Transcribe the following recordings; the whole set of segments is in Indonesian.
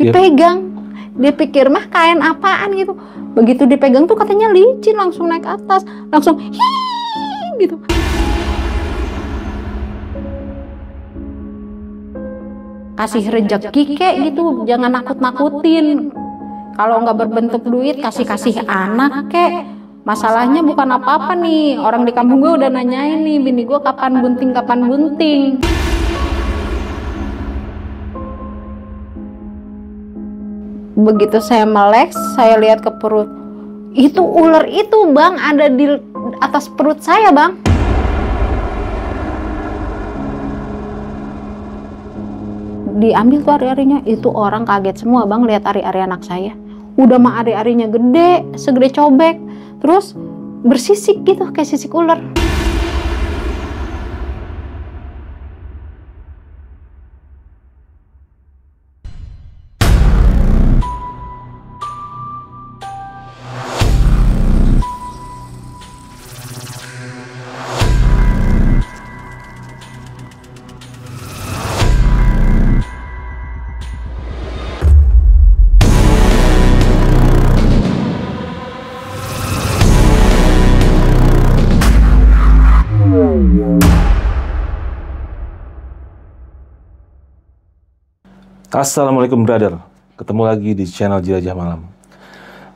dipegang. Dia pikir mah kain apaan gitu. Begitu dipegang tuh katanya licin, langsung naik atas, langsung hii gitu. Kasih rejeki kek gitu, jangan nakut-nakutin. Kalau nggak berbentuk duit, kasih anak kek. Masalahnya bukan apa-apa nih, orang di kampung gue udah nanyain nih, bini gue kapan bunting. Begitu saya melek, saya lihat ke perut, itu ular itu bang, ada di atas perut saya bang. Diambil tuh ari-arinya, itu orang kaget semua bang lihat ari-ari anak saya. Udah mah ari-arinya gede, segede cobek, terus bersisik gitu kayak sisik ular. Assalamualaikum brother, ketemu lagi di channel Jelajah Malam.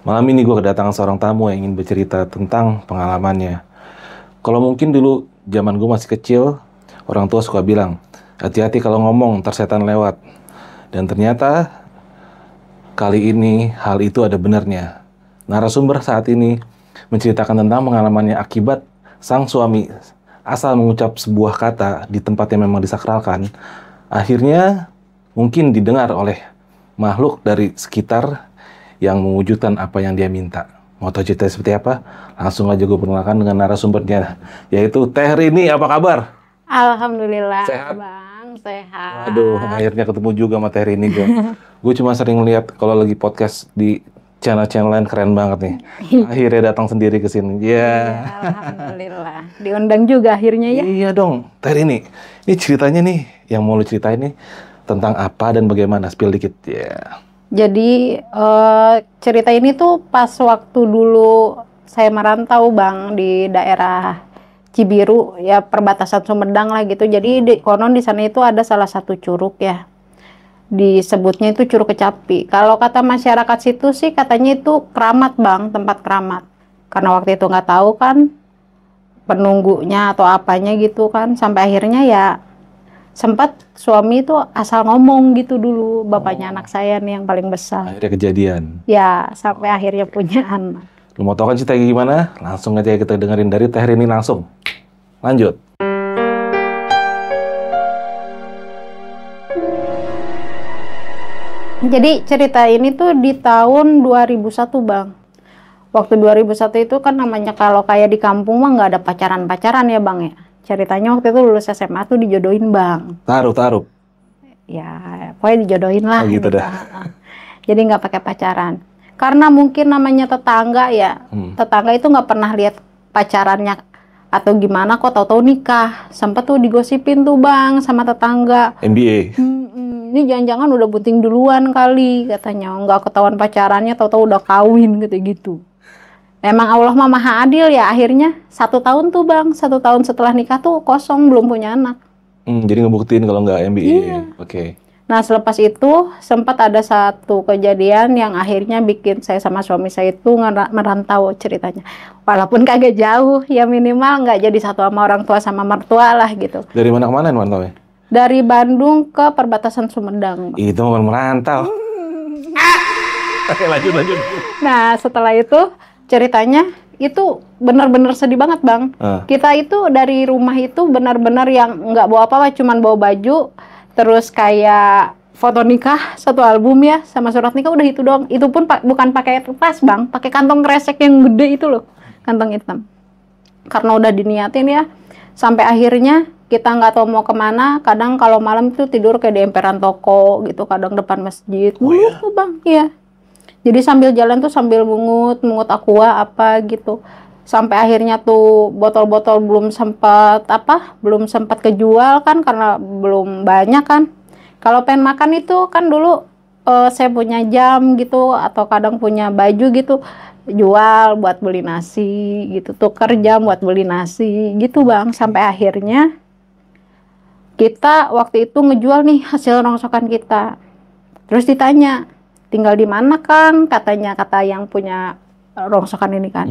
Malam ini gue kedatangan seorang tamu yang ingin bercerita tentang pengalamannya. Kalau mungkin dulu zaman gue masih kecil, orang tua suka bilang, hati-hati kalau ngomong ntar setan lewat. Dan ternyata kali ini hal itu ada benarnya. Narasumber saat ini menceritakan tentang pengalamannya akibat sang suami asal mengucap sebuah kata di tempat yang memang disakralkan, akhirnya mungkin didengar oleh makhluk dari sekitar yang mewujudkan apa yang dia minta. Mau tahu cerita seperti apa? Langsung aja gue perkenalkan dengan narasumbernya, yaitu Teh Rini. Apa kabar? Alhamdulillah, sehat? bang, sehat. Aduh, akhirnya ketemu juga sama Teh Rini gue. Gue cuma sering lihat kalau lagi podcast di channel-channel lain, keren banget nih. Akhirnya datang sendiri ke sini. Ya. Alhamdulillah, diundang juga akhirnya ya. Iya dong, Teh Rini. Ini ceritanya nih, yang mau lu ceritain nih tentang apa dan bagaimana, spill dikit ya. Jadi cerita ini tuh pas waktu dulu saya merantau bang di daerah Cibiru ya, perbatasan Sumedang lah gitu. Jadi konon di sana itu ada salah satu curug ya, disebutnya itu Curug Kecapi. Kalau kata masyarakat situ sih katanya itu keramat bang, tempat keramat. Karena waktu itu nggak tahu kan penunggunya atau apanya gitu kan, sampai akhirnya ya sempat suami itu asal ngomong gitu dulu, bapaknya anak saya nih yang paling besar. Akhirnya kejadian. Ya, sampai akhirnya punya anak. Lu mau tahu kan ceritanya gimana? Langsung aja kita dengerin dari Teh Rini langsung. Lanjut. Jadi cerita ini tuh di tahun 2001 bang. Waktu 2001 itu kan namanya kalau kayak di kampung mah nggak ada pacaran-pacaran ya bang ya. Ceritanya waktu itu lulus SMA tuh dijodohin bang. Taruh. Ya, pokoknya dijodohin lah. Oh, gitu dah. Jadi nggak pakai pacaran. Karena mungkin namanya tetangga ya. Tetangga itu nggak pernah lihat pacarannya atau gimana, kok tahu-tahu nikah. Sempet tuh digosipin tuh bang sama tetangga. NBA. Ini jangan-jangan udah bunting duluan kali katanya. Nggak ketahuan pacarannya, tahu-tahu udah kawin gitu. Emang Allah mah maha adil ya, akhirnya 1 tahun tuh bang, 1 tahun setelah nikah tuh kosong, belum punya anak. Jadi ngebuktiin kalau nggak MBA. Iya. Oke. Nah selepas itu sempat ada satu kejadian yang akhirnya bikin saya sama suami saya itu merantau ceritanya. Walaupun kagak jauh, ya minimal nggak jadi satu sama orang tua sama mertua lah gitu. Dari mana ke mana merantaunya? Dari Bandung ke perbatasan Sumedang. Bang. Itu bukan merantau. Oke, lanjut. Nah setelah itu ceritanya itu benar-benar sedih banget bang. Kita itu dari rumah itu benar-benar yang nggak bawa apa-apa, cuman bawa baju, terus kayak foto nikah 1 album ya, sama surat nikah, udah itu doang. Itu pun bukan pakai tas bang, pakai kantong kresek yang gede itu loh, kantong hitam. Karena udah diniatin ya, sampai akhirnya kita nggak tahu mau kemana. Kadang kalau malam itu tidur kayak di emperan toko gitu, kadang depan masjid. Tuh bang, iya. Jadi sambil jalan tuh sambil mungut aqua apa gitu. Sampai akhirnya tuh botol-botol belum sempat kejual kan, karena belum banyak kan. Kalau pengen makan itu kan dulu saya punya jam gitu atau kadang punya baju gitu, jual buat beli nasi gitu, tuker jam buat beli nasi gitu Bang. Sampai akhirnya kita waktu itu ngejual nih hasil rongsokan kita. Terus ditanya, tinggal di mana Kang? Katanya, kata yang punya rongsokan ini kan.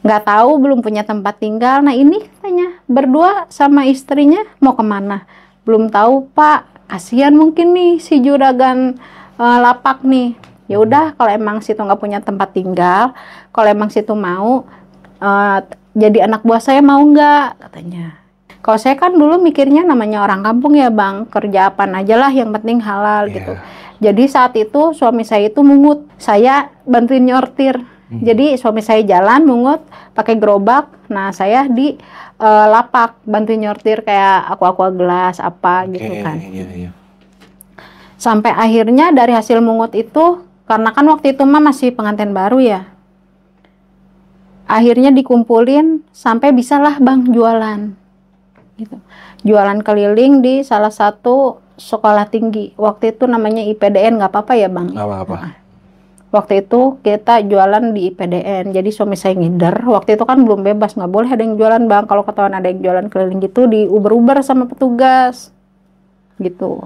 Nggak tahu, belum punya tempat tinggal. Nah ini katanya berdua sama istrinya mau kemana? Belum tahu Pak, kasihan mungkin nih si juragan lapak nih. Ya udah, kalau emang situ nggak punya tempat tinggal, kalau emang situ mau jadi anak buah saya mau nggak katanya. Kalau saya kan dulu mikirnya namanya orang kampung ya Bang, kerja apa aja lah yang penting halal gitu. Jadi saat itu suami saya itu mungut, saya bantuin nyortir. Jadi suami saya jalan mungut pakai gerobak, nah saya di lapak bantuin nyortir kayak aqua gelas apa gitu kan. Sampai akhirnya dari hasil mungut itu, karena kan waktu itu mah masih pengantin baru ya, akhirnya dikumpulin sampai bisalah Bang jualan gitu. Jualan keliling di salah satu sekolah tinggi. Waktu itu namanya IPDN, nggak apa-apa ya Bang? Nggak apa-apa. Waktu itu kita jualan di IPDN, jadi suami saya ngider. Waktu itu kan belum bebas, nggak boleh ada yang jualan Bang. Kalau ketahuan ada yang jualan keliling gitu, di uber-uber sama petugas gitu.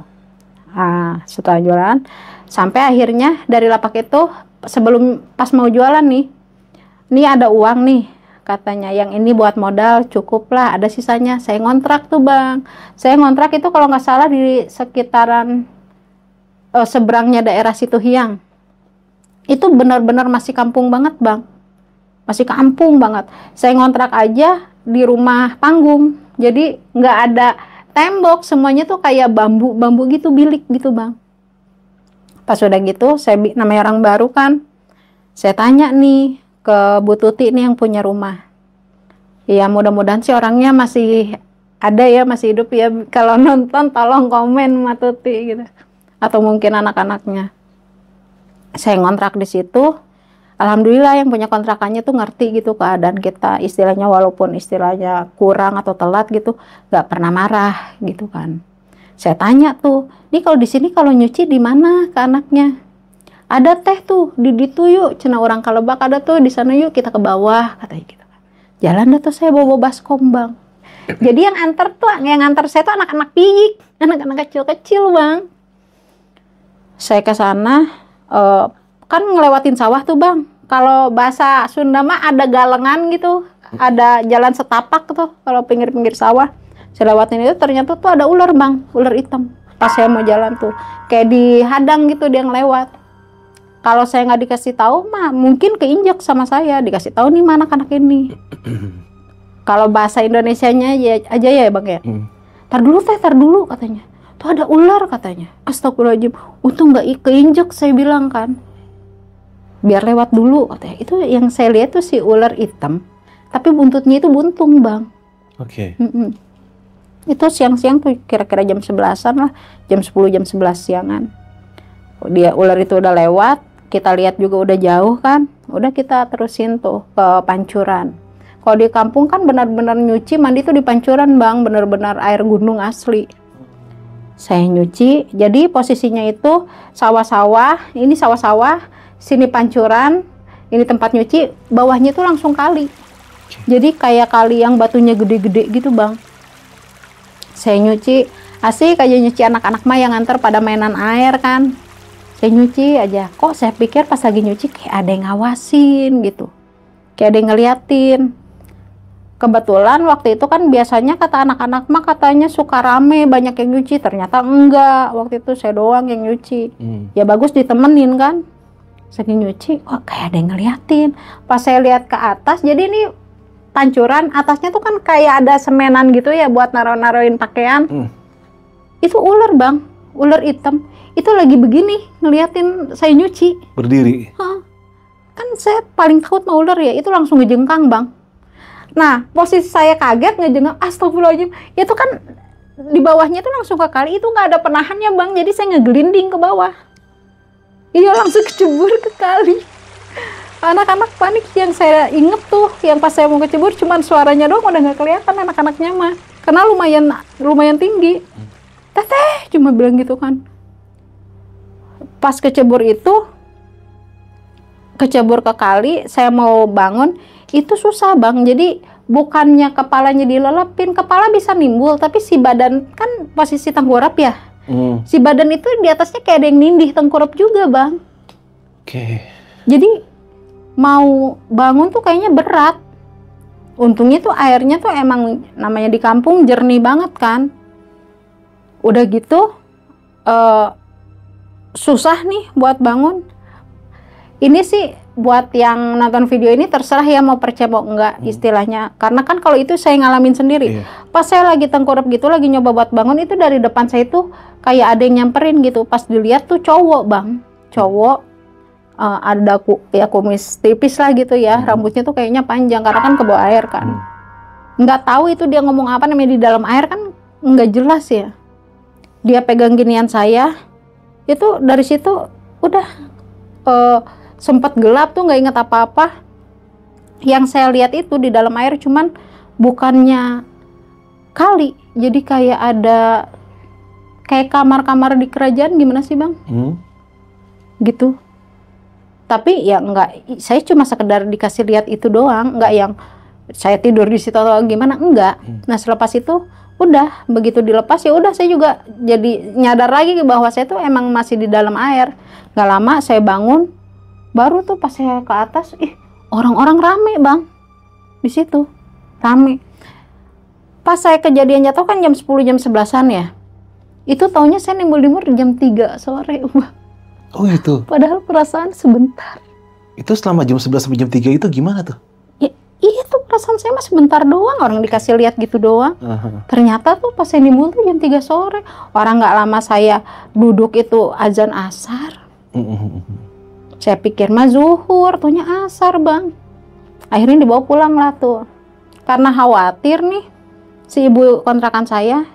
Nah, setelah jualan, sampai akhirnya dari lapak itu, sebelum pas mau jualan nih, ini ada uang nih, katanya yang ini buat modal cukup lah, ada sisanya. Saya ngontrak tuh Bang. Saya ngontrak itu kalau nggak salah di sekitaran seberangnya daerah Situhiang. Itu benar-benar masih kampung banget Bang, masih kampung banget. Saya ngontrak aja di rumah panggung, jadi nggak ada tembok, semuanya tuh kayak bambu gitu, bilik gitu Bang. Pas udah gitu, saya namanya orang baru kan, saya tanya nih ke Bu Tuti nih yang punya rumah. Ya mudah-mudahan sih orangnya masih ada ya, masih hidup ya. Kalau nonton tolong komen Ma Tuti gitu, atau mungkin anak-anaknya. Saya ngontrak di situ, alhamdulillah yang punya kontrakannya tuh ngerti gitu keadaan kita, istilahnya walaupun istilahnya kurang atau telat gitu, nggak pernah marah gitu kan. Saya tanya tuh, nih kalau di sini kalau nyuci di mana ke anaknya? Ada teh tuh di ditu yuk, cina orang Kalebak ada tuh di sana yuk, kita ke bawah katanya gitu kan. Jalan dah tuh saya bawa baskom Bang. Jadi yang antar saya tuh anak-anak piyik, anak-anak kecil-kecil Bang. Saya ke sana. Kan ngelewatin sawah tuh Bang. Kalau bahasa Sunda mah ada galengan gitu, ada jalan setapak tuh kalau pinggir-pinggir sawah. Saya lewatin itu, ternyata tuh ada ular Bang, ular hitam. Pas saya mau jalan tuh kayak dihadang gitu dia ngelewat. Kalau saya nggak dikasih tahu mah mungkin keinjak sama saya. Dikasih tahu nih mana anak ini. Kalau bahasa Indonesianya ya aja ya Bang ya. Tar dulu teh, tar dulu katanya. Tuh ada ular katanya. Astagfirullahaladzim, untung nggak keinjek, saya bilang kan. Biar lewat dulu katanya. Itu yang saya lihat tuh si ular hitam, tapi buntutnya itu buntung Bang. Oke. Itu siang-siang tuh kira-kira jam 11-an lah, jam 10 jam 11 siangan. Dia ular itu udah lewat, kita lihat juga udah jauh kan. Udah kita terusin tuh ke pancuran. Kalau di kampung kan benar-benar nyuci mandi tuh di pancuran Bang, benar-benar air gunung asli. Saya nyuci, jadi posisinya itu sawah-sawah, ini sawah-sawah, sini pancuran, ini tempat nyuci, bawahnya itu langsung kali. Jadi kayak kali yang batunya gede-gede gitu Bang. Saya nyuci, asik aja nyuci, anak-anak mah yang nganter pada mainan air kan. Saya nyuci aja, kok saya pikir pas lagi nyuci kayak ada yang ngawasin gitu. Kayak ada yang ngeliatin. Kebetulan waktu itu kan biasanya kata anak-anak mah katanya suka rame, banyak yang nyuci. Ternyata enggak, waktu itu saya doang yang nyuci. Ya bagus ditemenin kan. Saking nyuci, kok kayak ada yang ngeliatin. Pas saya lihat ke atas, jadi ini pancuran, atasnya tuh kan kayak ada semenan gitu ya buat naruh-naruhin pakaian. Itu ular Bang, ular hitam. Itu lagi begini, ngeliatin saya nyuci. Berdiri? Kan saya paling takut sama ular ya, itu langsung ngejengkang Bang. Nah, posisi saya kaget ngejengkang, astagfirullahaladzim. Itu kan di bawahnya tuh langsung ke kali, itu nggak ada penahannya Bang. Jadi saya ngegelinding ke bawah. Iya, langsung kecebur ke kali. Anak-anak panik, yang saya inget tuh, yang pas saya mau kecebur cuman suaranya doang, udah nggak kelihatan anak-anaknya mah. Karena lumayan tinggi. Teteh cuma bilang gitu kan. Pas kecebur ke kali, saya mau bangun, itu susah Bang. Jadi bukannya kepalanya dilelepin, kepala bisa nimbul, tapi si badan kan posisi tengkurap ya. Si badan itu di atasnya kayak ada yang nindih tengkurap juga Bang. Jadi mau bangun tuh kayaknya berat. Untungnya tuh airnya tuh emang namanya di kampung jernih banget kan. Udah gitu susah nih buat bangun. Ini sih buat yang nonton video ini terserah ya mau percaya mau enggak istilahnya. Karena kan kalau itu saya ngalamin sendiri. Pas saya lagi tengkurap gitu, lagi nyoba buat bangun, itu dari depan saya tuh kayak ada yang nyamperin gitu. Pas dilihat tuh cowok Bang. Cowok ada kumis tipis lah gitu ya. Rambutnya tuh kayaknya panjang karena kan kebawa air kan. Nggak tahu itu dia ngomong apa, namanya di dalam air kan nggak jelas ya. Dia pegang ginian saya. Itu dari situ udah sempat gelap tuh, nggak inget apa-apa. Yang saya lihat itu di dalam air cuman bukannya kali, jadi kayak ada kayak kamar-kamar di kerajaan, gimana sih Bang? Gitu. Tapi ya enggak, saya cuma sekedar dikasih lihat itu doang, enggak yang saya tidur di situ atau gimana, enggak. Nah selepas itu udah begitu dilepas ya udah saya juga jadi nyadar lagi bahwa saya tuh emang masih di dalam air. Nggak lama saya bangun, baru tuh pas saya ke atas, orang-orang rame Bang di situ, rame. Pas saya kejadian jatuh kan jam 10 jam 11-an ya, itu taunya saya nimbul-nimbul jam 3 sore. Oh gitu. Padahal perasaan sebentar. Itu selama jam 11 sampai jam 3 itu gimana tuh? Iya tuh perasaan saya mah sebentar doang, orang dikasih lihat gitu doang. Ternyata tuh pas saya nimbul tuh jam 3 sore. Orang nggak lama saya duduk itu azan asar. Saya pikir mah zuhur, taunya asar Bang. Akhirnya dibawa pulang lah tuh. Karena khawatir nih si ibu kontrakan saya.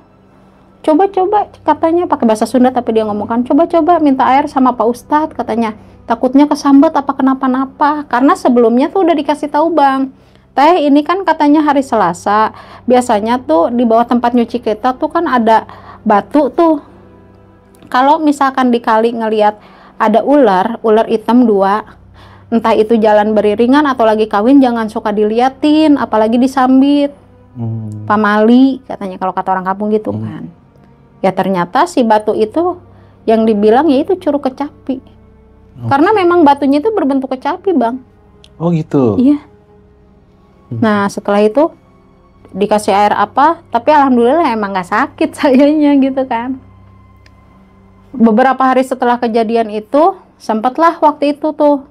Coba-coba katanya pakai bahasa Sunda tapi dia ngomongkan coba-coba minta air sama Pak Ustadz katanya. Takutnya kesambet apa kenapa-napa. Karena sebelumnya tuh udah dikasih tahu Bang. Teh ini kan katanya hari Selasa, biasanya tuh di bawah tempat nyuci kita tuh kan ada batu tuh. Kalau misalkan di kali ngelihat ada ular hitam 2, entah itu jalan beriringan atau lagi kawin, jangan suka diliatin, apalagi disambit. Pamali katanya kalau kata orang kampung gitu kan. Ya ternyata si batu itu yang dibilang ya itu curug kecapi. Karena memang batunya itu berbentuk kecapi Bang. Oh gitu? Iya. Nah setelah itu dikasih air apa, tapi alhamdulillah emang nggak sakit sayanya gitu kan. Beberapa hari setelah kejadian itu, sempatlah waktu itu tuh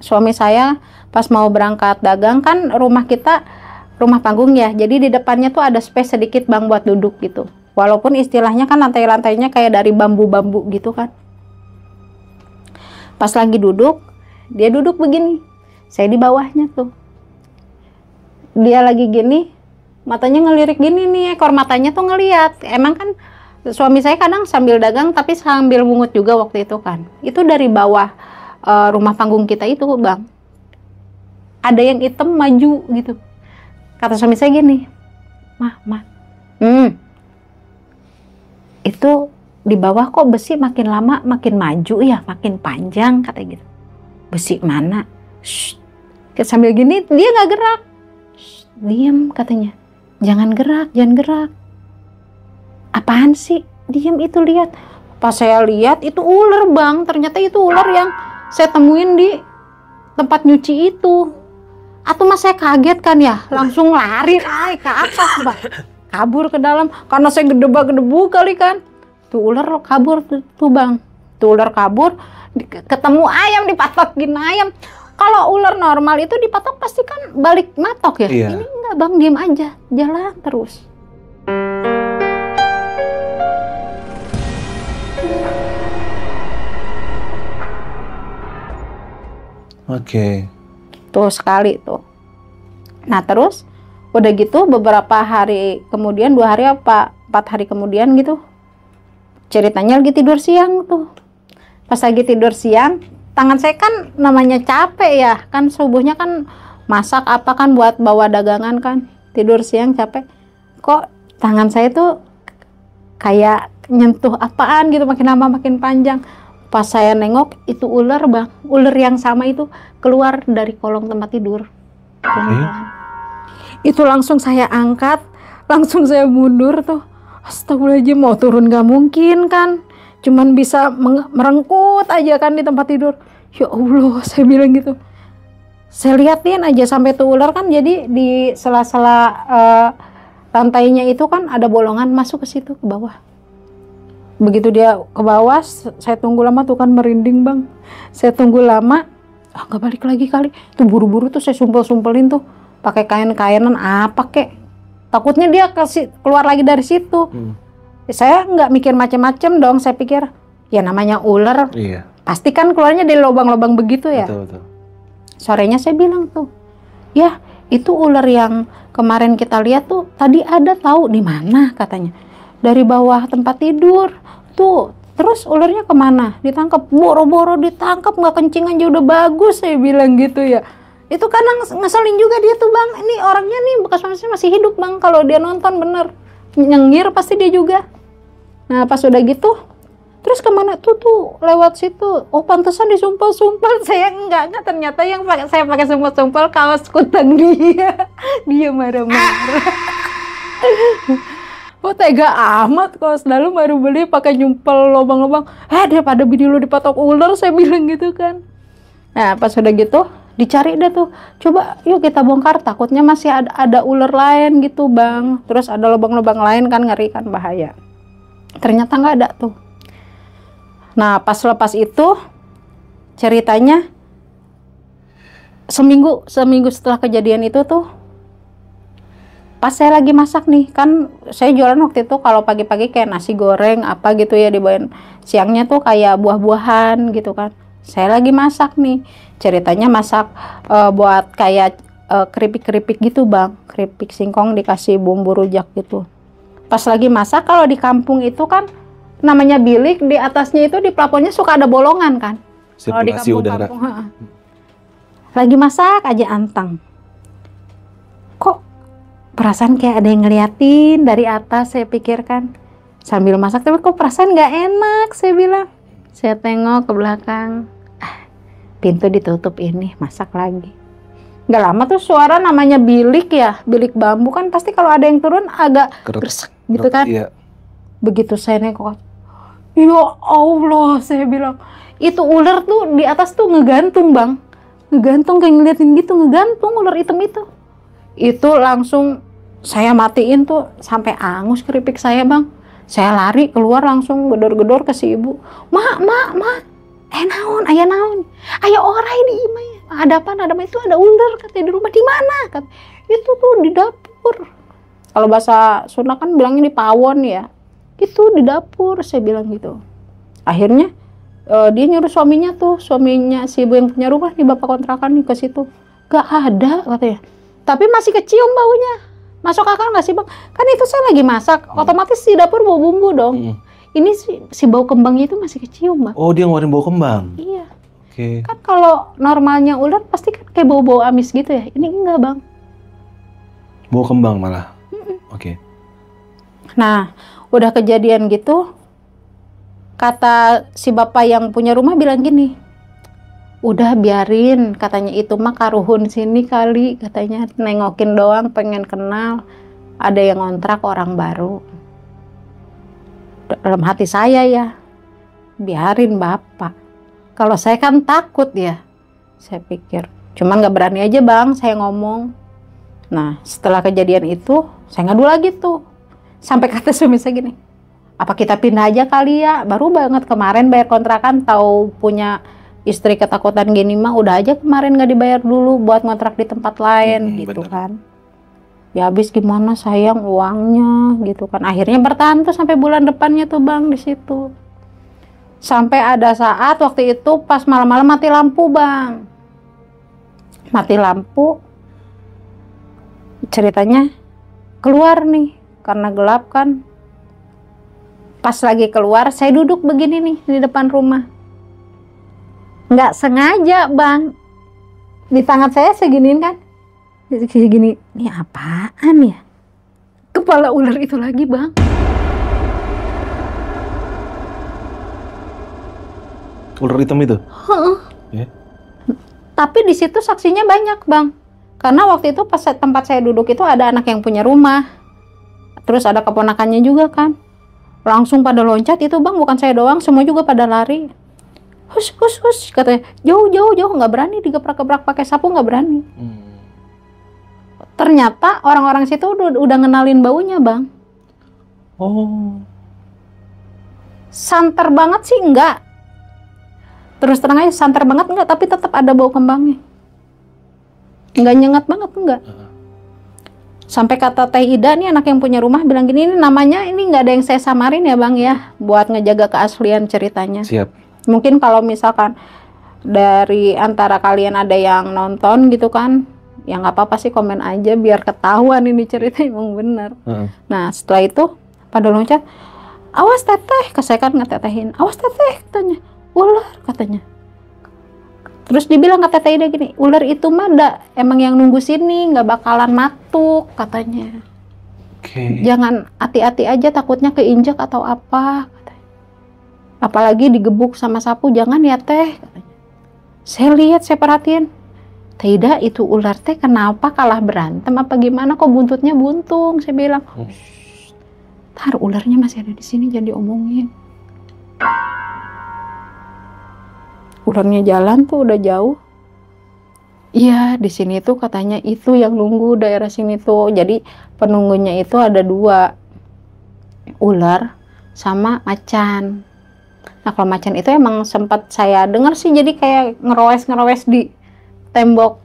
suami saya pas mau berangkat dagang, kan rumah kita rumah panggung ya, jadi di depannya tuh ada space sedikit Bang buat duduk gitu. Walaupun istilahnya kan lantai-lantainya kayak dari bambu-bambu gitu kan. Pas lagi duduk, dia duduk begini, saya di bawahnya tuh. Dia lagi gini, matanya ngelirik gini nih, ekor matanya tuh ngeliat. Emang kan suami saya kadang sambil dagang tapi sambil mungut juga waktu itu kan. Itu dari bawah rumah panggung kita itu Bang, ada yang hitam maju gitu. Kata suami saya gini, mah itu di bawah kok besi makin lama makin maju ya, makin panjang katanya gitu. Besi mana? Shh. Sambil gini dia nggak gerak. Diam katanya, jangan gerak. Apaan sih? Diam itu lihat. Pas saya lihat itu ular Bang, ternyata itu ular yang saya temuin di tempat nyuci itu. Atau mas saya kaget kan ya, langsung lari ke atas Bang, kabur ke dalam karena saya gedebak-gedebu kali kan. Tuh ular kabur tuh Bang, tuh ular kabur, ketemu ayam dipatokin ayam. Kalau ular normal itu dipatok pasti kan balik matok ya. Iya. Ini enggak Bang, diem aja, jalan terus. Oke. Tuh sekali tuh. Nah terus udah gitu beberapa hari kemudian, 2 hari apa 4 hari kemudian gitu, ceritanya lagi tidur siang tuh. Pas lagi tidur siang, tangan saya kan namanya capek ya, kan subuhnya kan masak apa kan buat bawa dagangan kan, tidur siang capek, kok tangan saya tuh kayak nyentuh apaan gitu, makin lama makin panjang. Pas saya nengok, itu ular bang, ular yang sama itu keluar dari kolong tempat tidur. Itu langsung saya angkat, langsung saya mundur tuh. Astagfirullahaladzim, mau turun gak mungkin kan, cuman bisa merengkut aja kan di tempat tidur. Ya Allah, saya bilang gitu. Saya liatin aja sampai tuh ular kan, jadi di sela-sela lantainya itu kan ada bolongan masuk ke situ, ke bawah. Begitu dia ke bawah, saya tunggu lama tuh kan, merinding bang. Saya tunggu lama, nggak balik lagi kali. Tuh buru-buru tuh saya sumpel-sumpelin tuh, pakai kain-kainan apa kek. Takutnya dia keluar lagi dari situ. Saya nggak mikir macam-macam dong. Saya pikir ya namanya ular, pasti kan keluarnya dari lubang-lubang begitu ya. Betul. Sorenya saya bilang tuh, ya itu ular yang kemarin kita lihat tuh tadi ada, tahu di mana katanya. Dari bawah tempat tidur tuh, terus ularnya kemana? Ditangkap, boro-boro ditangkap, nggak kencing aja udah bagus, saya bilang gitu ya. Itu kadang ngeselin juga dia tuh bang, ini orangnya nih bekas manusia masih hidup bang, kalau dia nonton bener nyengir pasti dia juga. Nah pas udah gitu, terus kemana tuh lewat situ, oh pantesan disumpel-sumpel. Saya enggak, ternyata yang saya pakai sumpel-sumpel kaos kutang dia marah-marah. Oh tega amat, kaos dalam baru beli pakai nyumpel lubang-lubang. Daripada bini lu dipatok ular, saya bilang gitu kan. Nah pas udah gitu dicari dah tuh, coba yuk kita bongkar, takutnya masih ada ular lain gitu bang. Terus ada lubang-lubang lain kan, ngeri kan, bahaya. Ternyata nggak ada tuh. Nah pas lepas itu ceritanya seminggu setelah kejadian itu tuh, pas saya lagi masak nih, kan saya jualan waktu itu kalau pagi-pagi kayak nasi goreng apa gitu ya, dibawain siangnya tuh kayak buah-buahan gitu kan. Saya lagi masak nih, ceritanya masak buat kayak keripik-keripik gitu bang, keripik singkong dikasih bumbu rujak gitu. Pas lagi masak, kalau di kampung itu kan namanya bilik, di atasnya itu di plafonnya suka ada bolongan kan. Kalau di kampung-kampung, lagi masak aja antang, kok perasaan kayak ada yang ngeliatin dari atas, saya pikirkan sambil masak, tapi kok perasaan nggak enak, saya bilang. Saya tengok ke belakang, pintu ditutup ini, masak lagi. Nggak lama tuh suara, namanya bilik ya, bilik bambu kan pasti kalau ada yang turun agak gresek gitu kan. Iya. Begitu saya nengok, ya Allah, saya bilang, itu ular tuh di atas tuh ngegantung bang, ngegantung kayak ngeliatin gitu, ngegantung ular hitam itu. Itu langsung saya matiin tuh sampai angus keripik saya bang. Saya lari keluar langsung gedor-gedor ke si ibu. Mak, naon, ayah naon, ayah orai di imah ya. Ada apa? Itu ada ular katanya di rumah. Di mana? Kata, itu tuh di dapur. Kalau bahasa Sunda kan bilangnya di pawon ya. Itu di dapur, saya bilang gitu. Akhirnya dia nyuruh suaminya si ibu yang punya rumah nih, bapak kontrakan nih, ke situ. Gak ada katanya. Tapi masih kecium baunya. Masuk akal nggak sih bang? Kan itu saya lagi masak, otomatis di dapur bau bumbu dong. Ini si bau kembangnya itu masih kecium bang. Oh dia ngeluarin bau kembang? Iya. Oke. Kan kalau normalnya ular pasti kan kayak bau-bau amis gitu ya. Ini enggak bang. Bau kembang malah? Oke. Nah udah kejadian gitu, kata si bapak yang punya rumah bilang gini, udah biarin, katanya itu mah karuhun sini kali, katanya nengokin doang, pengen kenal, ada yang ngontrak orang baru. Dalam hati saya ya, biarin bapak. Kalau saya kan takut ya, saya pikir. Cuman nggak berani aja bang, saya ngomong. Nah setelah kejadian itu, saya ngadu lagi tuh. Sampai kata suami saya gini, apa kita pindah aja kali ya? Baru banget kemarin bayar kontrakan, tahu punya istri ketakutan gini mah udah aja kemarin nggak dibayar dulu buat ngontrak di tempat lain gitu bener. Kan ya habis gimana sayang uangnya gitu kan. Akhirnya bertahan tuh sampai bulan depannya tuh bang di situ. Sampai ada saat waktu itu pas malam-malam mati lampu bang, mati lampu, ceritanya keluar nih karena gelap kan. Pas lagi keluar saya duduk begini nih di depan rumah. Nggak sengaja bang, di tangan saya seginiin kan, segini, ini apaan ya? Kepala ular itu lagi bang. Ular hitam itu? Yeah. Tapi di situ saksinya banyak, Bang. Karena waktu itu pas tempat saya duduk itu ada anak yang punya rumah. Terus ada keponakannya juga kan. Langsung pada loncat itu, Bang, bukan saya doang, semua juga pada lari. Hus, katanya. Jauh, nggak berani digebrak-gebrak pakai sapu, nggak berani. Ternyata orang-orang situ udah ngenalin baunya, Bang. Oh. Santer banget sih enggak. Terus terang aja santer banget enggak, tapi tetap ada bau kembangnya. Enggak nyengat banget enggak. Sampai kata Teh Ida nih, anak yang punya rumah bilang gini, ini namanya ini nggak ada yang saya samarin ya, Bang ya, buat ngejaga keaslian ceritanya. Siap. Mungkin kalau misalkan dari antara kalian ada yang nonton gitu kan, ya nggak apa-apa sih, komen aja biar ketahuan ini cerita emang bener. Nah setelah itu pada loncat, awas teteh, saya kan ngetetehin, awas teteh katanya, ular katanya. Terus dibilang kata Teh Ida gini, ular itu mah emang yang nunggu sini, nggak bakalan matuk katanya. Jangan hati-hati aja, takutnya keinjak atau apa katanya. Apalagi digebuk sama sapu, jangan ya teh katanya. Saya lihat, saya perhatiin, Teh Ida itu ular teh kenapa kalah berantem apa gimana, kok buntutnya buntung. Saya bilang, tar ularnya masih ada di sini, jangan diomongin. Ularnya jalan tuh udah jauh. Iya, di sini tuh katanya itu yang nunggu daerah sini tuh. Jadi penunggunya itu ada 2, ular sama macan. Nah kalau macan itu emang sempat saya dengar sih, jadi kayak ngerowes di tembok,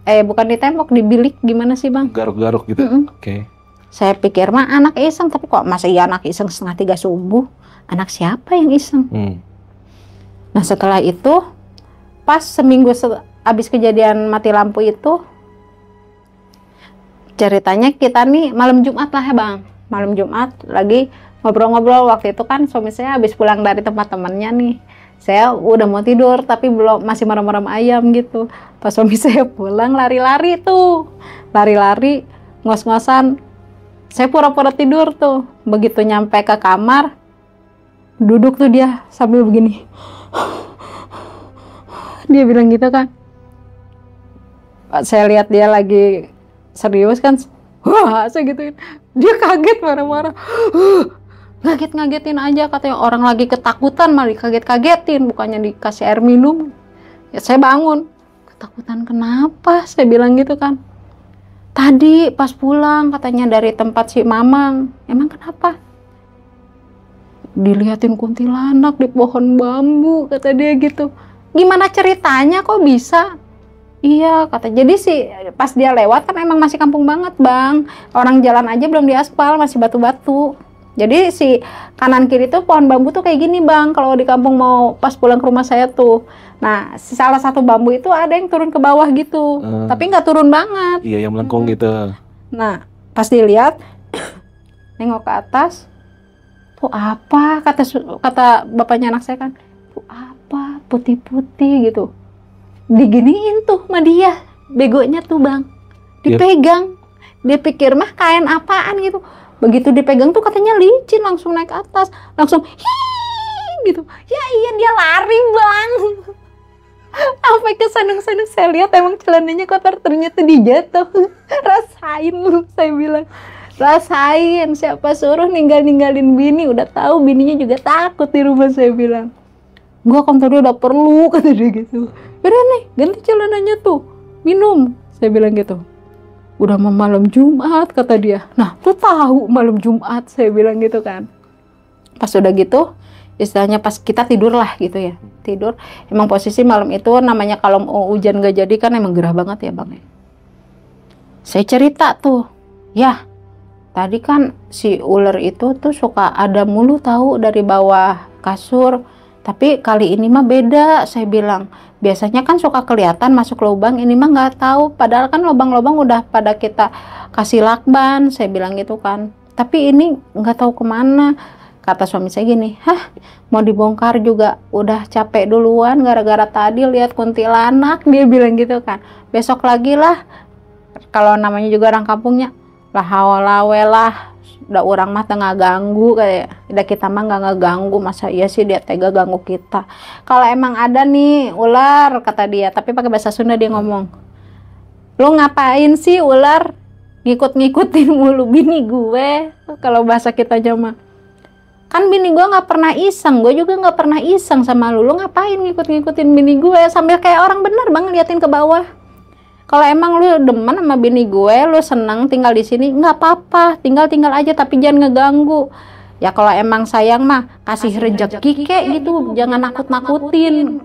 bukan di tembok, di bilik, gimana sih Bang? Garuk-garuk gitu. Saya pikir mah anak iseng, tapi kok masa iya anak iseng 2:30 subuh? Anak siapa yang iseng? Nah setelah itu, pas seminggu abis kejadian mati lampu itu, ceritanya kita nih malam Jumat lah ya Bang. Malam Jumat lagi ngobrol-ngobrol, waktu itu kan suami saya habis pulang dari tempat temannya nih. Saya udah mau tidur tapi masih merem-merem ayam gitu. Pas suami saya pulang lari-lari tuh. Lari-lari, ngos-ngosan. Saya pura-pura tidur tuh. Begitu nyampe ke kamar, duduk tuh dia sambil begini. Dia bilang gitu kan. Saya lihat dia lagi serius kan. Wah, saya gituin. Dia kaget marah-marah. Ngaget-ngagetin aja katanya, orang lagi ketakutan malah dikaget-kagetin, bukannya dikasih air minum. Ya saya bangun. Ketakutan kenapa? Saya bilang gitu kan. Tadi pas pulang katanya dari tempat si Mamang. Emang kenapa? Dilihatin kuntilanak di pohon bambu, kata dia gitu. Gimana ceritanya kok bisa? Iya kata, jadi sih pas dia lewat kan emang masih kampung banget Bang. Orang jalan aja belum diaspal, masih batu-batu. Jadi si kanan kiri tuh pohon bambu tuh kayak gini Bang, kalau di kampung mau pas pulang ke rumah saya tuh. Nah si salah satu bambu itu ada yang turun ke bawah gitu, tapi nggak turun banget. Iya yang melengkung gitu. Nah pas dilihat, nengok ke atas, tuh apa, kata bapaknya anak saya kan, tuh apa putih-putih gitu, diginiin tuh sama dia, begonya tuh Bang, dipegang. Dia pikir mah kain apaan gitu, begitu dipegang tuh katanya licin, langsung naik atas, langsung hii gitu. Ya iya dia lari Bang. Sampai ke sandung-sandung saya lihat emang celananya kotor, ternyata dijatuh. Rasain lu, saya bilang. Rasain, siapa suruh ninggalin bini, udah tahu bininya juga takut di rumah, saya bilang. Gua kan tadi udah perlu, kata dia gitu. Udah nih, ganti celananya tuh, minum, saya bilang gitu. Udah mau malam Jumat, kata dia. Nah, tuh tahu malam Jumat, saya bilang gitu kan. Pas udah gitu, istilahnya pas kita tidur lah gitu ya, tidur. Emang posisi malam itu namanya kalau mau hujan gak jadi kan emang gerah banget ya Bang. Saya cerita tuh, ya. Tadi kan si ular itu tuh suka ada mulu tahu dari bawah kasur. Tapi kali ini mah beda, saya bilang. Biasanya kan suka kelihatan masuk lubang, ini mah nggak tahu. Padahal kan lubang-lubang udah pada kita kasih lakban, saya bilang gitu kan. Tapi ini nggak tahu kemana. Kata suami saya gini, mau dibongkar juga udah capek duluan gara-gara tadi lihat kuntilanak, dia bilang gitu kan. Besok lagi lah, kalau namanya juga orang kampungnya, lah hawalawe lah, udah orang mah tengah ganggu kayak, udah kita mah nggak ngeganggu, masa iya sih dia tega ganggu kita. Kalau emang ada nih ular kata dia, tapi pakai bahasa Sunda dia ngomong, lo ngapain sih ular ngikut-ngikutin mulu bini gue. Kalau bahasa kita mah, kan bini gue nggak pernah iseng, gue juga nggak pernah iseng sama lu ngapain ngikut-ngikutin bini gue, sambil kayak orang bener bang liatin ke bawah. Kalau emang lu demen sama bini gue, lu seneng tinggal di sini, nggak apa-apa, tinggal aja, tapi jangan ngeganggu. Ya kalau emang sayang mah kasih rejeki kek gitu, jangan nakut-nakutin.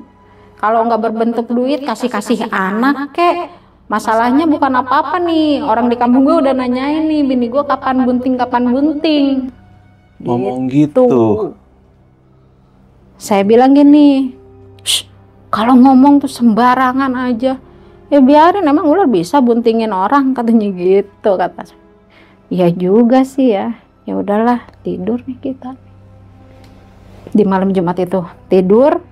Kalau nggak berbentuk duit, kasih anak kek. Masalahnya bukan apa-apa nih, orang di kampung gue udah nanyain nih, bini gue kapan bunting. Ngomong gitu. Saya bilang gini, kalau ngomong tuh sembarangan aja. Ya biarin, emang ular bisa buntingin orang katanya gitu kata. Iya juga sih ya. Ya udahlah, tidur nih kita. Di malam Jumat itu tidur.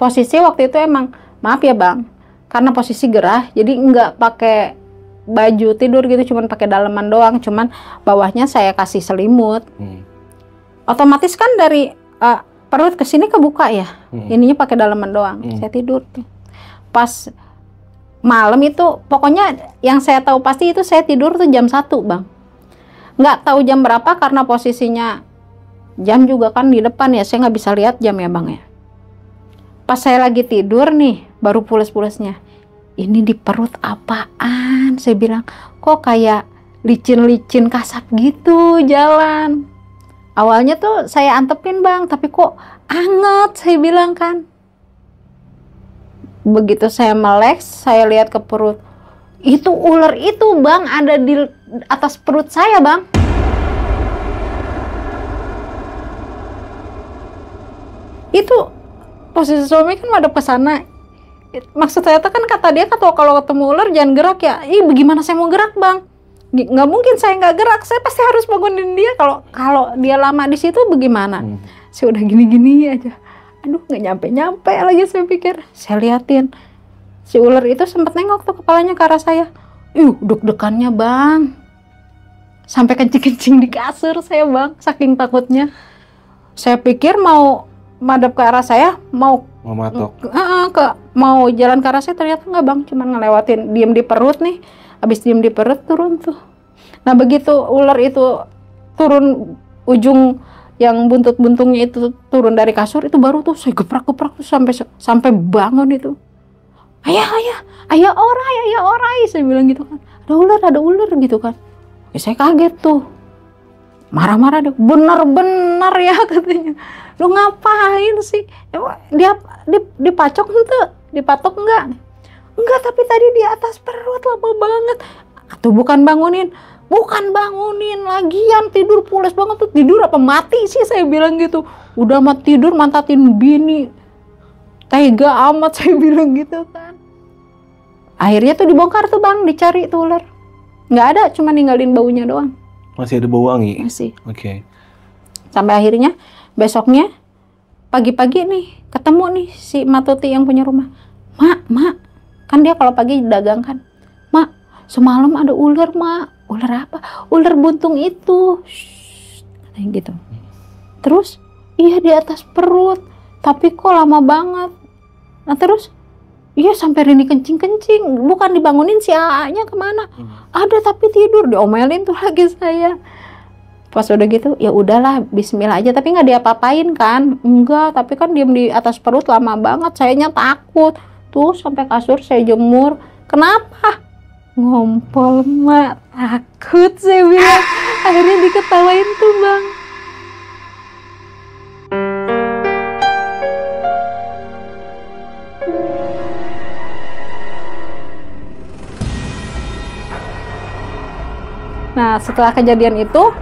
Posisi waktu itu emang, maaf ya bang, karena posisi gerah, jadi nggak pakai baju tidur gitu, cuman pakai daleman doang, cuman bawahnya saya kasih selimut. Otomatis kan dari perut ke sini kebuka ya. Ininya pakai daleman doang. Saya tidur tuh. Pas malam itu, pokoknya yang saya tahu pasti itu saya tidur tuh jam 1 bang. Nggak tahu jam berapa karena posisinya jam juga kan di depan ya, saya nggak bisa lihat jam ya bang ya. Pas saya lagi tidur nih, baru pules-pulesnya, ini di perut apaan? Saya bilang, kok kayak licin-licin kasap gitu jalan. Awalnya tuh saya antepin bang, tapi kok anget, saya bilang kan. Begitu saya melek, saya lihat ke perut, itu ular itu bang ada di atas perut saya bang. Itu posisi suami kan madep ke sana. Maksud saya kan kata dia kalau ketemu ular jangan gerak ya. Ih bagaimana saya mau gerak bang? Nggak mungkin saya nggak gerak, saya pasti harus bangunin dia. Kalau dia lama di situ bagaimana? Saya udah gini-gini aja. Aduh nggak nyampe lagi saya pikir. Saya liatin si ular itu sempat nengok tuh kepalanya ke arah saya. Deg-degannya bang, sampai kencing-kencing di kasur saya bang, saking takutnya. Saya pikir mau madep ke arah saya, mau matok, mau jalan ke arah saya, ternyata nggak bang, cuman ngelewatin, diem di perut nih. Habis diem di perut turun tuh. Nah begitu ular itu turun, ujung yang buntut-buntungnya itu turun dari kasur, itu baru tuh saya geprak-geprak tuh sampai bangun itu. Ayah orai, saya bilang gitu kan. Ada ular gitu kan. Ya saya kaget tuh. Marah-marah deh. Bener-bener ya katanya. Lu ngapain sih? Dia dipacok tuh, dipatok enggak? Enggak, tapi tadi di atas perut lama banget. Atau bukan bangunin lagian tidur pules banget tuh. Tidur apa mati sih saya bilang gitu. Udah mah tidur mantatin bini, tega amat saya bilang gitu kan. Akhirnya tuh dibongkar tuh bang, dicari tuh ular, nggak ada, cuma ninggalin baunya doang. Masih ada bau wangi? Masih. Oke. Sampai akhirnya besoknya pagi-pagi nih ketemu nih si Matuti yang punya rumah. Mak, kan dia kalau pagi dagang kan. Mak, semalam ada ular mak. Ular apa? Ular buntung itu. Katanya gitu. Terus, iya di atas perut. Tapi kok lama banget. Nah terus, iya sampai Rini kencing-kencing. Bukan dibangunin si AA-nya kemana? Ada tapi tidur. Diomelin tuh lagi saya. Pas udah gitu, ya udahlah bismillah aja. Tapi nggak diapa-apain kan? Enggak, tapi kan diem di atas perut lama banget. Sayanya takut. Tuh sampai kasur saya jemur. Kenapa? Ngompol mak, takut saya bilang. Akhirnya diketawain tuh bang. Nah setelah kejadian itu,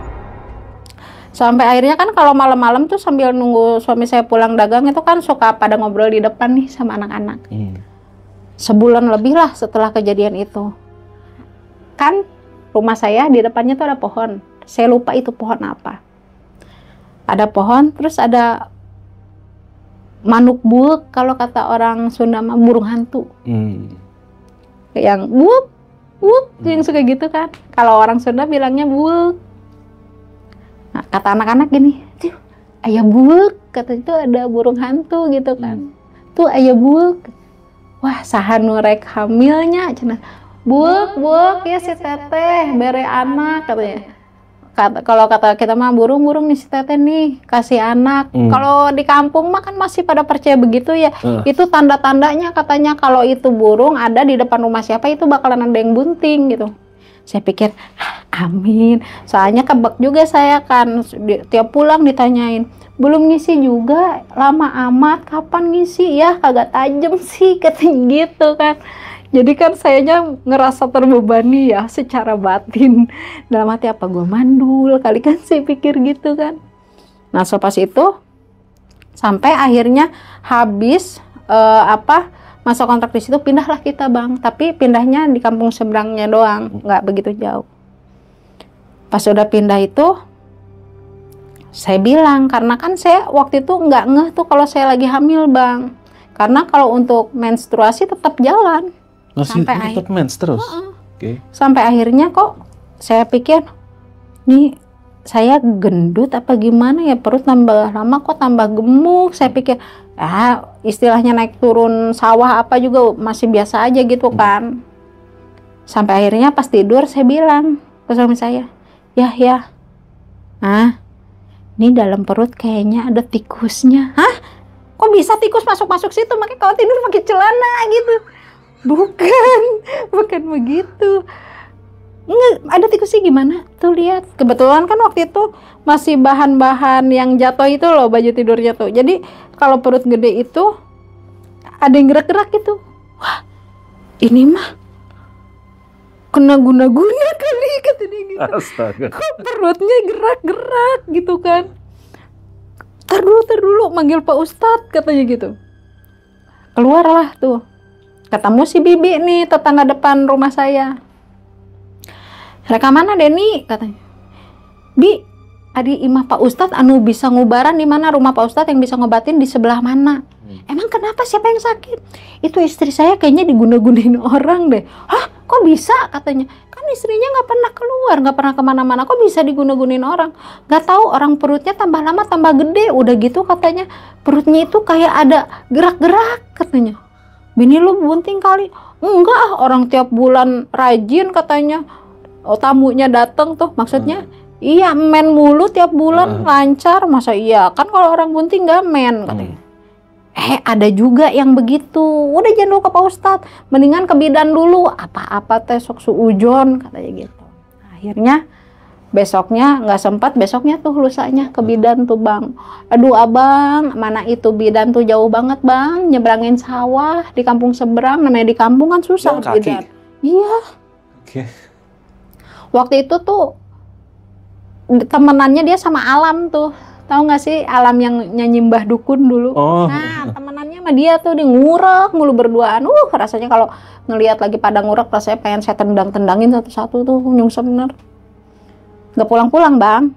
sampai akhirnya kan kalau malam-malam tuh sambil nunggu suami saya pulang dagang itu kan suka pada ngobrol di depan nih sama anak-anak. Sebulan lebih lah setelah kejadian itu. Kan rumah saya di depannya tuh ada pohon. Saya lupa itu pohon apa. Ada pohon, terus ada manuk buuk, kalau kata orang Sunda mah burung hantu. Yang buuk, yang suka gitu kan. Kalau orang Sunda bilangnya buuk. Nah, kata anak-anak gini, tuh ayah buek, kata itu ada burung hantu gitu kan. Tuh ayah buek. Wah, saha nu rek hamilnya cenah. Buek ya si teteh bere anak katanya. Kalau kata kita mah burung nih si teteh nih kasih anak. Kalau di kampung mah kan masih pada percaya begitu ya. Itu tanda-tandanya katanya kalau itu burung ada di depan rumah siapa itu bakalan ada yang bunting gitu. Saya pikir amin. Soalnya kebek juga saya kan tiap pulang ditanyain, belum ngisi juga, lama amat, kapan ngisi ya, kagak tajem sih katanya gitu kan. Jadi kan sayanya ngerasa terbebani ya secara batin. Dalam hati apa gue mandul kali kan saya pikir gitu kan. Nah pas itu sampai akhirnya habis masa kontrak di situ, pindahlah kita bang. Tapi pindahnya di kampung seberangnya doang, nggak begitu jauh. Pas udah pindah itu, saya bilang, karena kan saya waktu itu nggak ngeh tuh kalau saya lagi hamil bang. Karena kalau untuk menstruasi tetap jalan. Masih tetap mens terus? Okay. Sampai akhirnya kok saya pikir, nih saya gendut apa gimana ya, perut tambah lama kok tambah gemuk. Saya pikir, istilahnya naik turun sawah apa juga masih biasa aja gitu kan. Sampai akhirnya pas tidur saya bilang ke suami saya, ya ini dalam perut kayaknya ada tikusnya. Hah? Kok bisa tikus masuk situ? Makanya kalau tidur pakai celana gitu. Bukan begitu. Nggak, ada tikusnya gimana? Tuh lihat. Kebetulan kan waktu itu masih bahan-bahan yang jatuh itu loh baju tidurnya tuh. Jadi kalau perut gede itu ada yang gerak-gerak gitu. Wah, ini mah kena guna-guna kali kata dia gitu. Astaga. Kok perutnya gerak-gerak gitu kan. Tar dulu manggil Pak Ustadz katanya gitu. Keluarlah tuh. Ketemu si Bibi nih tetangga depan rumah saya. Reka mana Deni katanya. Bi, adi imah Pak Ustadz anu bisa ngubaran di mana, rumah Pak Ustadz yang bisa ngobatin di sebelah mana? Emang kenapa, siapa yang sakit? Itu istri saya kayaknya diguna-gunain orang deh. Hah, kok bisa katanya? Kan istrinya nggak pernah keluar, nggak pernah kemana-mana, kok bisa diguna-gunain orang? Nggak tahu, orang perutnya tambah lama tambah gede, udah gitu katanya perutnya itu kayak ada gerak-gerak katanya. Bini lu bunting kali? Enggak, orang tiap bulan rajin katanya. Oh, tamunya datang tuh, maksudnya iya men mulu tiap bulan lancar, masa iya? Kan kalau orang bunting nggak men katanya. Ada juga yang begitu. Udah jangan dulu ke Pak Ustadz, mendingan ke bidan dulu. Apa-apa teh sok suujon katanya gitu. Akhirnya besoknya nggak sempat, besoknya tuh lusanya ke bidan tuh bang. Aduh abang, mana itu bidan tuh jauh banget bang, nyebrangin sawah di kampung seberang. Namanya di kampung kan susah bidan. Iya. Oke. Waktu itu tuh temenannya dia sama Alam tuh. Tahu nggak sih Alam yang nyanyi Mbah Dukun dulu? Nah temenannya sama dia tuh, dia ngurek mulu berduaan. Rasanya kalau ngelihat lagi pada ngurek, rasanya pengen saya tendang-tendangin satu-satu tuh, nyungsep bener. Nggak pulang-pulang bang.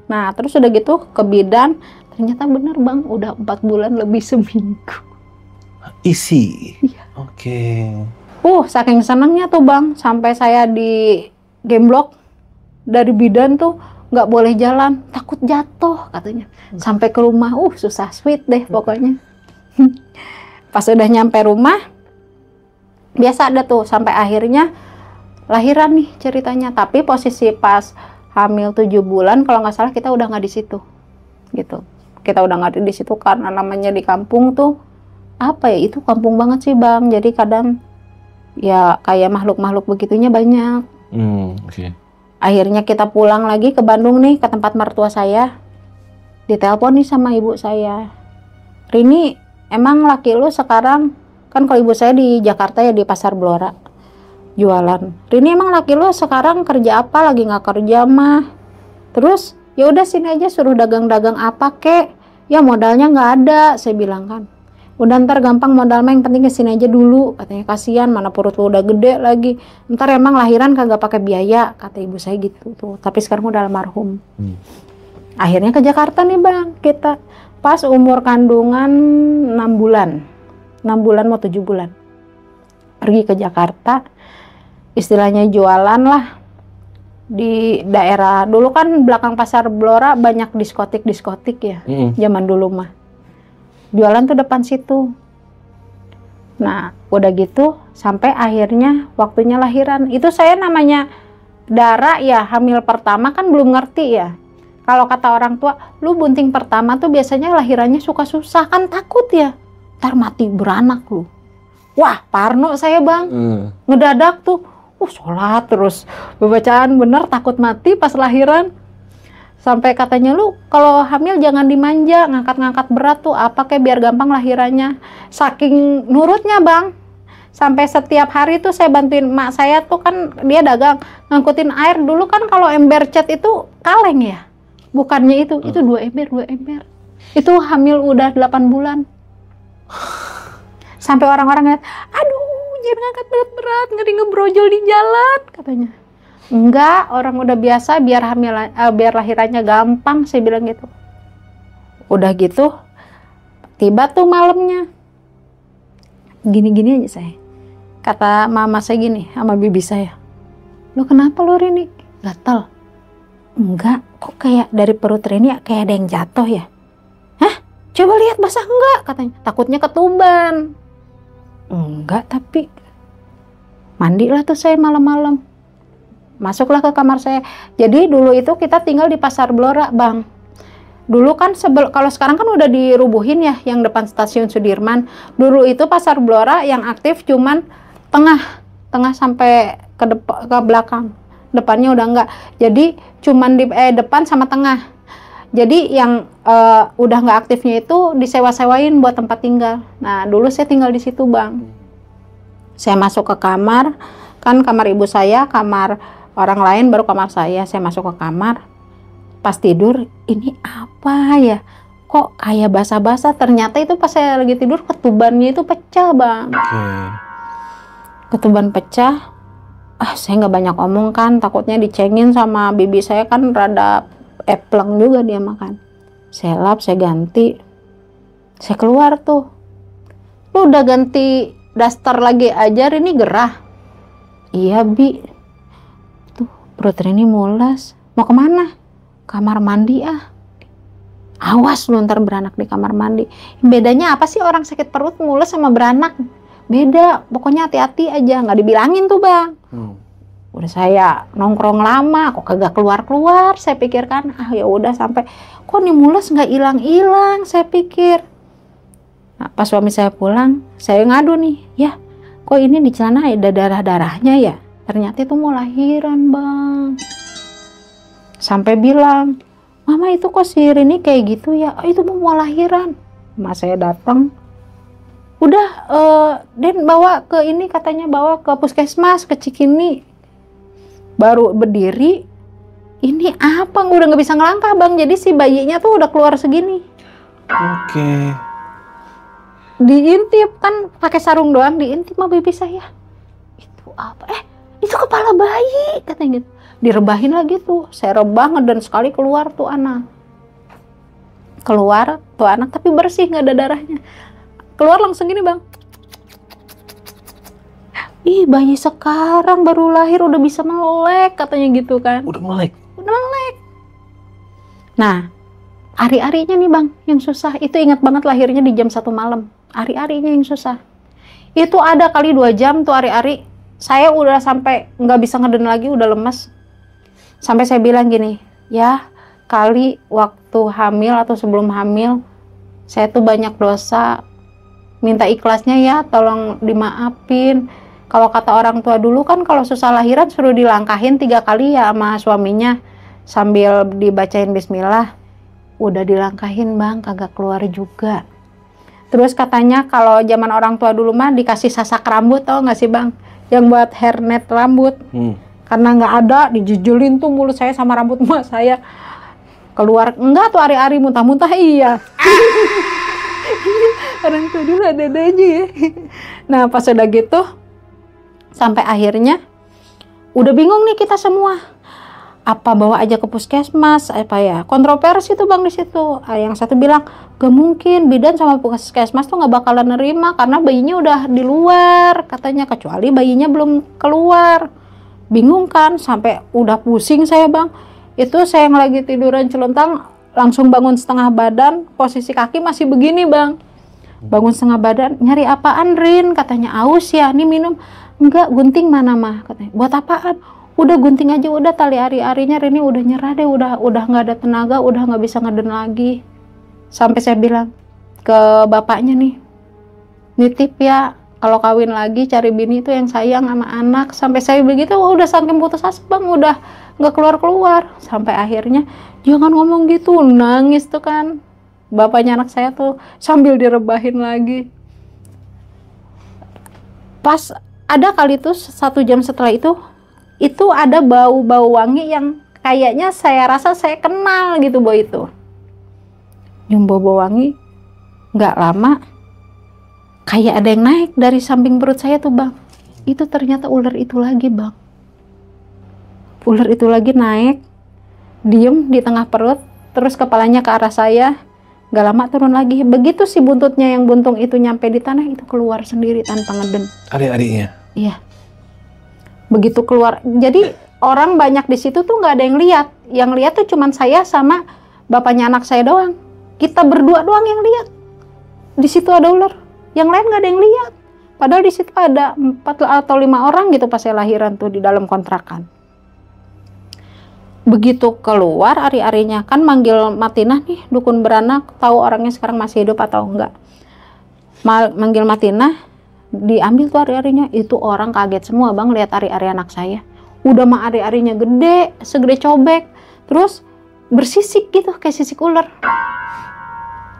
Nah terus udah gitu ke bidan, ternyata bener bang, udah 4 bulan lebih seminggu. Isi? Iya. Oke. Saking senangnya tuh bang, sampai saya di gemblok dari bidan tuh nggak boleh jalan, takut jatuh katanya. Sampai ke rumah, susah sweet deh pokoknya. Pas udah nyampe rumah, biasa ada tuh, sampai akhirnya lahiran nih ceritanya. Tapi posisi pas hamil 7 bulan, kalau nggak salah kita udah nggak di situ, gitu. Kita udah nggak di situ karena namanya di kampung tuh apa ya, itu kampung banget sih bang. Jadi kadang ya kayak makhluk-makhluk begitunya banyak. Okay. Akhirnya kita pulang lagi ke Bandung nih, ke tempat mertua saya. Ditelepon nih sama ibu saya. Rini, emang laki lu sekarang, kan kalau ibu saya di Jakarta ya, di Pasar Blora jualan. Rini, emang laki lu sekarang kerja apa? Lagi nggak kerja mah. Terus ya udah sini aja, suruh dagang-dagang apa kek. Ya modalnya nggak ada, saya bilang kan. Udah ntar gampang modal mah, yang penting kesini aja dulu katanya, kasihan mana perut lu udah gede lagi, ntar emang lahiran kagak pakai biaya, kata ibu saya gitu tuh. Tapi sekarang udah almarhum. Akhirnya ke Jakarta nih bang, kita pas umur kandungan 6 bulan mau 7 bulan pergi ke Jakarta, istilahnya jualan lah. di daerah dulu kan belakang Pasar Blora banyak diskotik ya. Zaman dulu mah jualan tuh depan situ. Nah udah gitu sampai akhirnya waktunya lahiran. Itu saya namanya Dara ya, hamil pertama kan belum ngerti ya. Kalau kata orang tua, lu bunting pertama tuh biasanya lahirannya suka susah, kan takut ya. Ntar mati beranak lu. Wah, parno saya bang. Ngedadak tuh, sholat terus. Bacaan bener, takut mati pas lahiran. Sampai katanya lu kalau hamil jangan dimanja, ngangkat-ngangkat berat tuh apa kayak biar gampang lahirannya. Saking nurutnya bang. Sampai setiap hari tuh saya bantuin emak saya tuh kan dia dagang ngangkutin air. Dulu kan kalau ember cat itu kaleng ya, bukannya itu 2 ember. Itu hamil udah 8 bulan. Sampai orang-orang lihat, aduh jangan ngangkat berat-berat, ngeri ngebrojol di jalan katanya. Enggak, orang udah biasa biar lahirannya gampang, saya bilang gitu. Udah gitu tiba tuh malamnya gini-gini aja saya. Kata mama saya gini sama bibi saya, "Lo kenapa lo Rini? Gatal?" "Enggak, kok kayak dari perut Rini kayak ada yang jatuh ya." "Hah? Coba lihat basah enggak?" katanya. "Takutnya ketuban." "Enggak, tapi." Mandilah tuh saya malam-malam. Masuklah ke kamar saya. Jadi dulu itu kita tinggal di Pasar Blora, Bang. Dulu kan kalau sekarang kan udah dirubuhin ya yang depan stasiun Sudirman. Dulu itu Pasar Blora yang aktif cuman tengah sampai ke belakang. Depannya udah enggak. Jadi cuman di depan sama tengah. Jadi yang udah nggak aktifnya itu disewa-sewain buat tempat tinggal. Nah, dulu saya tinggal di situ, Bang. Saya masuk ke kamar, kan kamar ibu saya, kamar orang lain baru kamar saya. Saya masuk ke kamar. Pas tidur, ini apa ya? Kok kayak basah-basah? Ternyata itu pas saya lagi tidur ketubannya itu pecah, Bang. Ketuban pecah. Saya nggak banyak omong kan, takutnya dicengin sama bibi saya kan rada epleng juga dia makan. Saya lap, saya ganti. Saya keluar tuh. "Lu udah ganti daster lagi aja, ini gerah?" "Iya, Bi." "Tuh, perut Rini mulas. Mau kemana?" "Kamar mandi ah." "Awas lu ntar beranak di kamar mandi." Bedanya apa sih orang sakit perut mules sama beranak? Beda, pokoknya hati-hati aja. Nggak dibilangin tuh, Bang. Udah saya nongkrong lama, kok kagak keluar-keluar. Saya pikirkan, ya udah sampai kok nih mules nggak hilang-hilang. Saya pikir. Nah, pas suami saya pulang, saya ngadu nih, "Ya, kok ini di celana ada darah-darahnya ya?" Ternyata itu mau lahiran, Bang. Sampai bilang, "Mama itu kok si Rini kayak gitu ya?" "Oh, itu mau lahiran." Mas saya datang. Udah, Den bawa ke ini, katanya bawa ke puskesmas, ke Cikini. Baru berdiri, ini apa? Udah nggak bisa ngelangkah, Bang. Jadi si bayinya tuh udah keluar segini. Diintip kan pakai sarung doang, diintip sama bibi saya. "Itu apa? Itu kepala bayi," katanya gitu. Direbahin lagi tuh. Saya rebah dan sekali keluar tuh anak. Keluar tuh anak tapi bersih, nggak ada darahnya. Keluar langsung gini, Bang. "Ih, bayi sekarang baru lahir udah bisa melek," katanya gitu kan. Udah melek. Nah, ari-arinya nih, Bang, yang susah. Itu ingat banget lahirnya di jam 1 malam. Ari-arinya yang susah. Itu ada kali 2 jam tuh ari-ari. Saya udah sampai nggak bisa ngeden lagi, udah lemes. Sampai saya bilang gini, "Ya, kali waktu hamil atau sebelum hamil, saya tuh banyak dosa. Minta ikhlasnya ya, tolong dimaafin." Kalau kata orang tua dulu kan kalau susah lahiran suruh dilangkahin 3 kali ya sama suaminya. Sambil dibacain bismillah. Udah dilangkahin, Bang, kagak keluar juga. Terus katanya kalau zaman orang tua dulu mah dikasih sasak rambut, tau gak sih, Bang? Yang buat hairnet rambut. Karena nggak ada, dijujulin tuh mulut saya sama rambut emak saya. Keluar, enggak tuh ari-ari muntah-muntah, iya. Orang tua dulu ada-ada aja ya. Nah, pas udah gitu, sampai akhirnya udah bingung nih kita semua. Apa bawa aja ke puskesmas, apa ya? Kontroversi tuh, Bang, di situ. Yang satu bilang, "Gak mungkin, bidan sama puskesmas tuh nggak bakalan nerima karena bayinya udah di luar," katanya, kecuali bayinya belum keluar. Bingung kan, sampai udah pusing saya bang. Itu saya yang lagi tiduran celentang, langsung bangun setengah badan, posisi kaki masih begini bang. Bangun setengah badan, nyari apaan Rin? Katanya aus ya, nih minum. Enggak, gunting mana mah? Katanya, buat apaan? Udah gunting aja, udah tali ari-arinya Rini udah nyerah deh, udah nggak ada tenaga, udah nggak bisa ngeden lagi. Sampai saya bilang ke bapaknya nih, nitip ya, kalau kawin lagi cari bini itu yang sayang sama anak. Sampai saya begitu, udah saking putus asa bang, udah nggak keluar-keluar. Sampai akhirnya, jangan ngomong gitu, nangis tuh kan. Bapaknya anak saya tuh sambil direbahin lagi. Pas ada kali tuh 1 jam setelah itu ada bau-bau wangi yang kayaknya saya rasa saya kenal gitu bau itu. Nyium bau-bau wangi, nggak lama kayak ada yang naik dari samping perut saya tuh bang. Itu ternyata ular itu lagi bang. Ular itu lagi naik, diem di tengah perut, terus kepalanya ke arah saya. Gak lama turun lagi. Begitu si buntutnya yang buntung itu nyampe di tanah, itu keluar sendiri tanpa ngeden. Adik-adiknya? Iya. Begitu keluar. Jadi orang banyak di situ tuh nggak ada yang lihat. Yang lihat tuh cuman saya sama bapaknya anak saya doang. Kita berdua doang yang lihat. Di situ ada ular. Yang lain nggak ada yang lihat. Padahal di situ ada 4 atau 5 orang gitu pas saya lahiran tuh di dalam kontrakan. Begitu keluar ari-arinya kan manggil Matinah nih, dukun beranak, tahu orangnya sekarang masih hidup atau enggak. Manggil Matinah, diambil tuh ari-arinya. Itu orang kaget semua bang lihat ari-ari anak saya. Udah mah ari-arinya gede, segede cobek, terus bersisik gitu kayak sisik ular.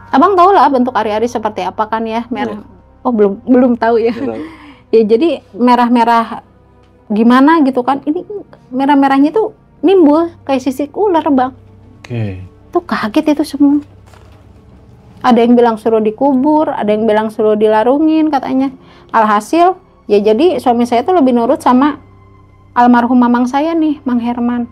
Abang tahu lah bentuk ari-ari seperti apa kan ya, merah. Oh belum tahu ya. Ya jadi merah-merah gimana gitu kan. Ini merah-merahnya tuh nimbul kayak sisik ular bang. Oke. Tuh kaget itu semua. Ada yang bilang suruh dikubur, ada yang bilang suruh dilarungin katanya. Alhasil ya jadi suami saya tuh lebih nurut sama almarhum mamang saya nih, Mang Herman.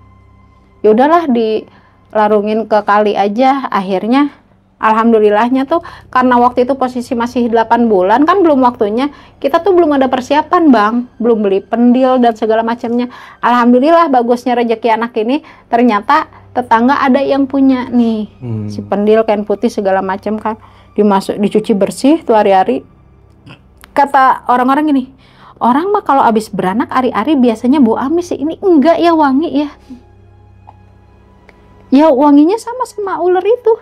Ya udahlah dilarungin ke kali aja. Akhirnya alhamdulillahnya tuh karena waktu itu posisi masih 8 bulan kan belum waktunya, kita tuh belum ada persiapan bang, belum beli pendil dan segala macamnya. Alhamdulillah bagusnya rezeki anak ini ternyata tetangga ada yang punya nih si pendil kain putih segala macam kan, dicuci bersih tuh hari-hari. Kata orang-orang gini, orang mah kalau abis beranak ari-ari biasanya bau amis sih, ini enggak ya, wangi ya. Ya wanginya sama ular itu.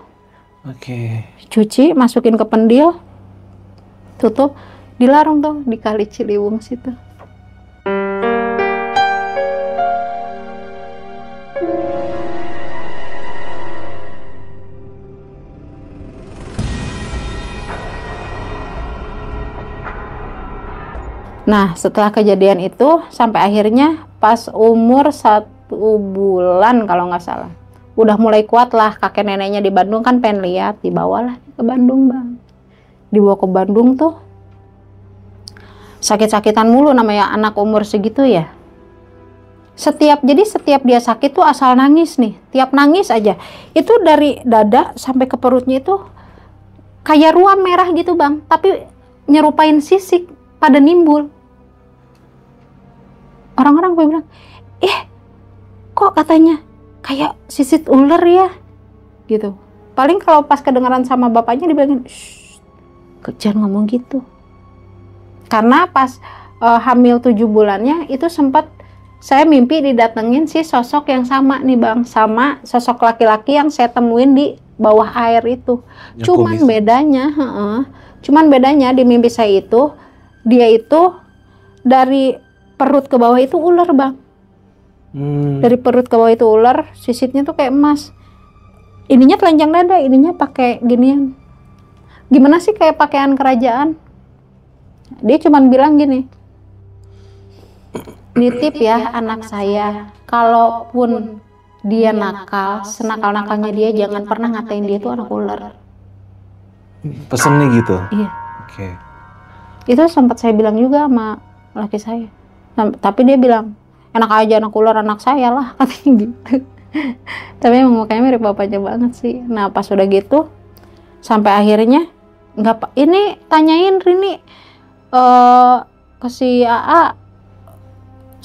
Oke. Cuci, masukin ke pendil, tutup, dilarung tuh di Kali Ciliwung situ. Nah, setelah kejadian itu sampai akhirnya pas umur 1 bulan kalau nggak salah, udah mulai kuat lah, kakek neneknya di Bandung kan pengen lihat, dibawalah ke Bandung bang. Dibawa ke Bandung tuh sakit-sakitan mulu, namanya anak umur segitu ya. Setiap dia sakit tuh asal nangis nih, tiap nangis aja itu dari dada sampai ke perutnya itu kayak ruam merah gitu bang, tapi nyerupain sisik pada nimbul. Orang-orang gue bilang, kok katanya kayak sisik ular ya gitu. Paling kalau pas kedengaran sama bapaknya dibilangin, shh, jangan ngomong gitu. Karena pas hamil 7 bulannya itu sempat saya mimpi didatengin si sosok yang sama nih bang, sama sosok laki-laki yang saya temuin di bawah air itu. Cuman bedanya di mimpi saya itu, dia itu dari perut ke bawah itu ular bang. Dari perut ke bawah itu ular, sisitnya tuh kayak emas. Ininya telanjang dada, ininya pakai ginian. Gimana sih kayak pakaian kerajaan. Dia cuman bilang gini, nitip ya anak saya, kalaupun dia nakal, senakal-nakalnya dia jangan pernah ngatain dia itu anak ular. Pesennya gitu? Iya. Oke. Itu sempat saya bilang juga sama laki saya. Nah, tapi dia bilang, enak aja anak ular anak saya lah, katanya gitu. Tapi emang mukanya mirip bapaknya banget sih. Nah pas udah gitu, sampai akhirnya ini tanyain Rini ke si AA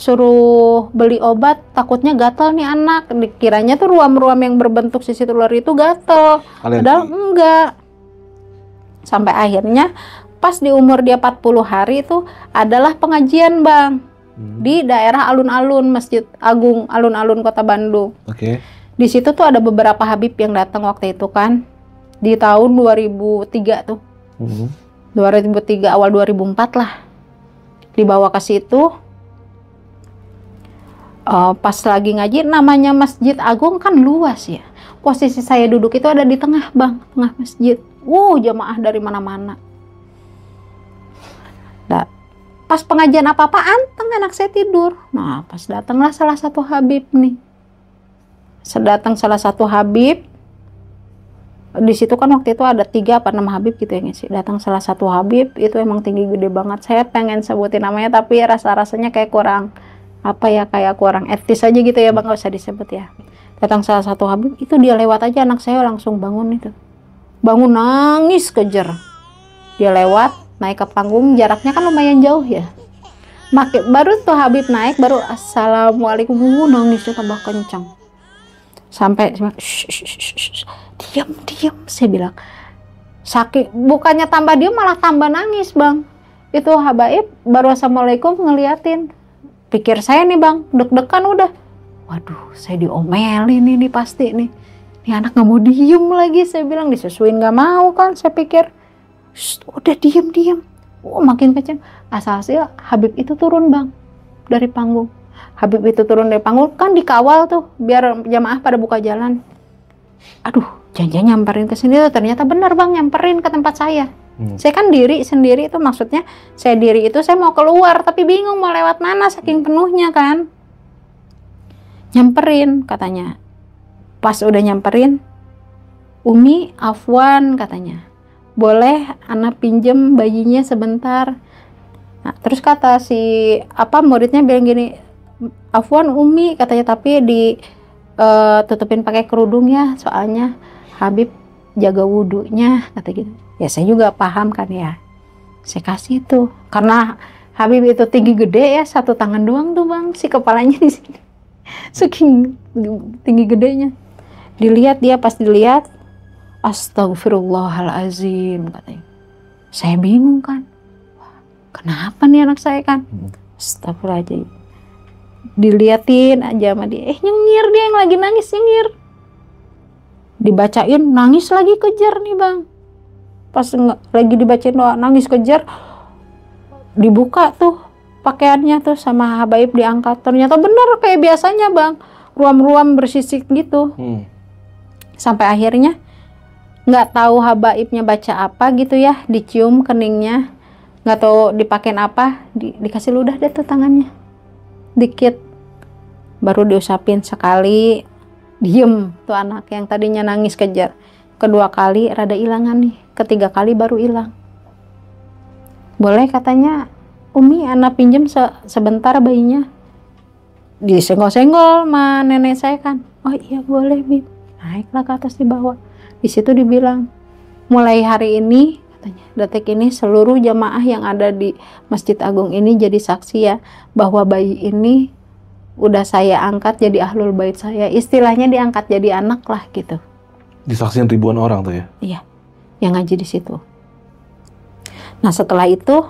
suruh beli obat, takutnya gatal nih anak. Dikiranya tuh ruam-ruam yang berbentuk sisit ular itu gatal, padahal enggak. Sampai akhirnya pas di umur dia 40 hari itu adalah pengajian Bang, di daerah alun-alun Masjid Agung alun-alun Kota Bandung. Di situ tuh ada beberapa habib yang datang waktu itu kan, di tahun 2003 tuh. 2003 awal 2004 lah, dibawa ke situ. Pas lagi ngaji, namanya Masjid Agung kan luas ya. Posisi saya duduk itu ada di tengah Bang, tengah masjid. Jamaah dari mana-mana. Nah, pas pengajian apa-apa anteng anak saya tidur. Nah, pas datanglah salah satu habib nih. Sedatang salah satu habib. Di situ kan waktu itu ada 3 apa 6 habib gitu ya ngisi. Datang salah satu habib, itu emang tinggi gede banget. Saya pengen sebutin namanya tapi rasa-rasanya kayak kurang kayak kurang etis aja gitu ya Bang, gak usah disebut ya. Datang salah satu habib, itu dia lewat aja anak saya langsung bangun itu. Bangun nangis kejer. Dia lewat, naik ke panggung, jaraknya kan lumayan jauh ya. Baru tuh habib naik, baru assalamualaikum, nangisnya tambah kencang. Sampai diam, saya bilang. Bukannya tambah diam, malah tambah nangis Bang. Itu habaib baru assalamualaikum ngeliatin. Pikir saya nih Bang, deg-degan udah. Waduh, saya diomelin ini pasti nih. Ini anak gak mau diem lagi, saya bilang. Disusuin gak mau kan, saya pikir. Udah diem. Makin kenceng. Asal-hasil Habib itu turun Bang, dari panggung. Habib itu turun dari panggung, kan dikawal tuh, biar jamaah pada buka jalan. Aduh, jangan nyamperin ke sini tuh. Ternyata benar Bang, nyamperin ke tempat saya. Saya kan diri sendiri itu, maksudnya saya diri itu saya mau keluar tapi bingung mau lewat mana saking penuhnya kan. Nyamperin katanya. Pas udah nyamperin, Umi afwan katanya, boleh anak pinjem bayinya sebentar. Nah, terus kata si muridnya bilang gini, afwan Umi katanya, tapi tutupin pakai kerudung ya, soalnya Habib jaga wudhunya kata gitu. Ya saya juga paham kan ya. Saya kasih itu karena Habib itu tinggi gede ya, 1 tangan doang tuh Bang si kepalanya di sini. Saking tinggi gedenya. Dilihat dia, pas dilihat, astagfirullahalazim katanya. Saya bingung kan. Kenapa nih anak saya kan? Astagfirullahaladzim. Diliatin aja sama dia. Nyengir dia yang lagi nangis, nyengir. Dibacain nangis lagi kejar nih Bang. Pas lagi dibacain doa nangis kejar, dibuka tuh pakaiannya tuh sama habaib, diangkat. Ternyata bener kayak biasanya Bang, ruam-ruam bersisik gitu. Sampai akhirnya nggak tahu habaibnya baca apa gitu ya, dicium keningnya, nggak tahu dipakein apa, dikasih ludah deh tuh tangannya dikit, baru diusapin sekali, diem tuh anak yang tadinya nangis kejar. Kedua kali rada ilangan nih, ketiga kali baru hilang. Boleh katanya Umi anak pinjem sebentar bayinya. Disenggol-senggol sama nenek saya kan. Oh iya boleh Bib. Naiklah ke atas, dibawa. Di situ dibilang, mulai hari ini katanya, detik ini seluruh jamaah yang ada di Masjid Agung ini jadi saksi ya, bahwa bayi ini udah saya angkat jadi ahlul bait saya. Istilahnya diangkat jadi anak lah gitu. Disaksikan ribuan orang tuh ya? Iya, yang ngaji di situ. Nah setelah itu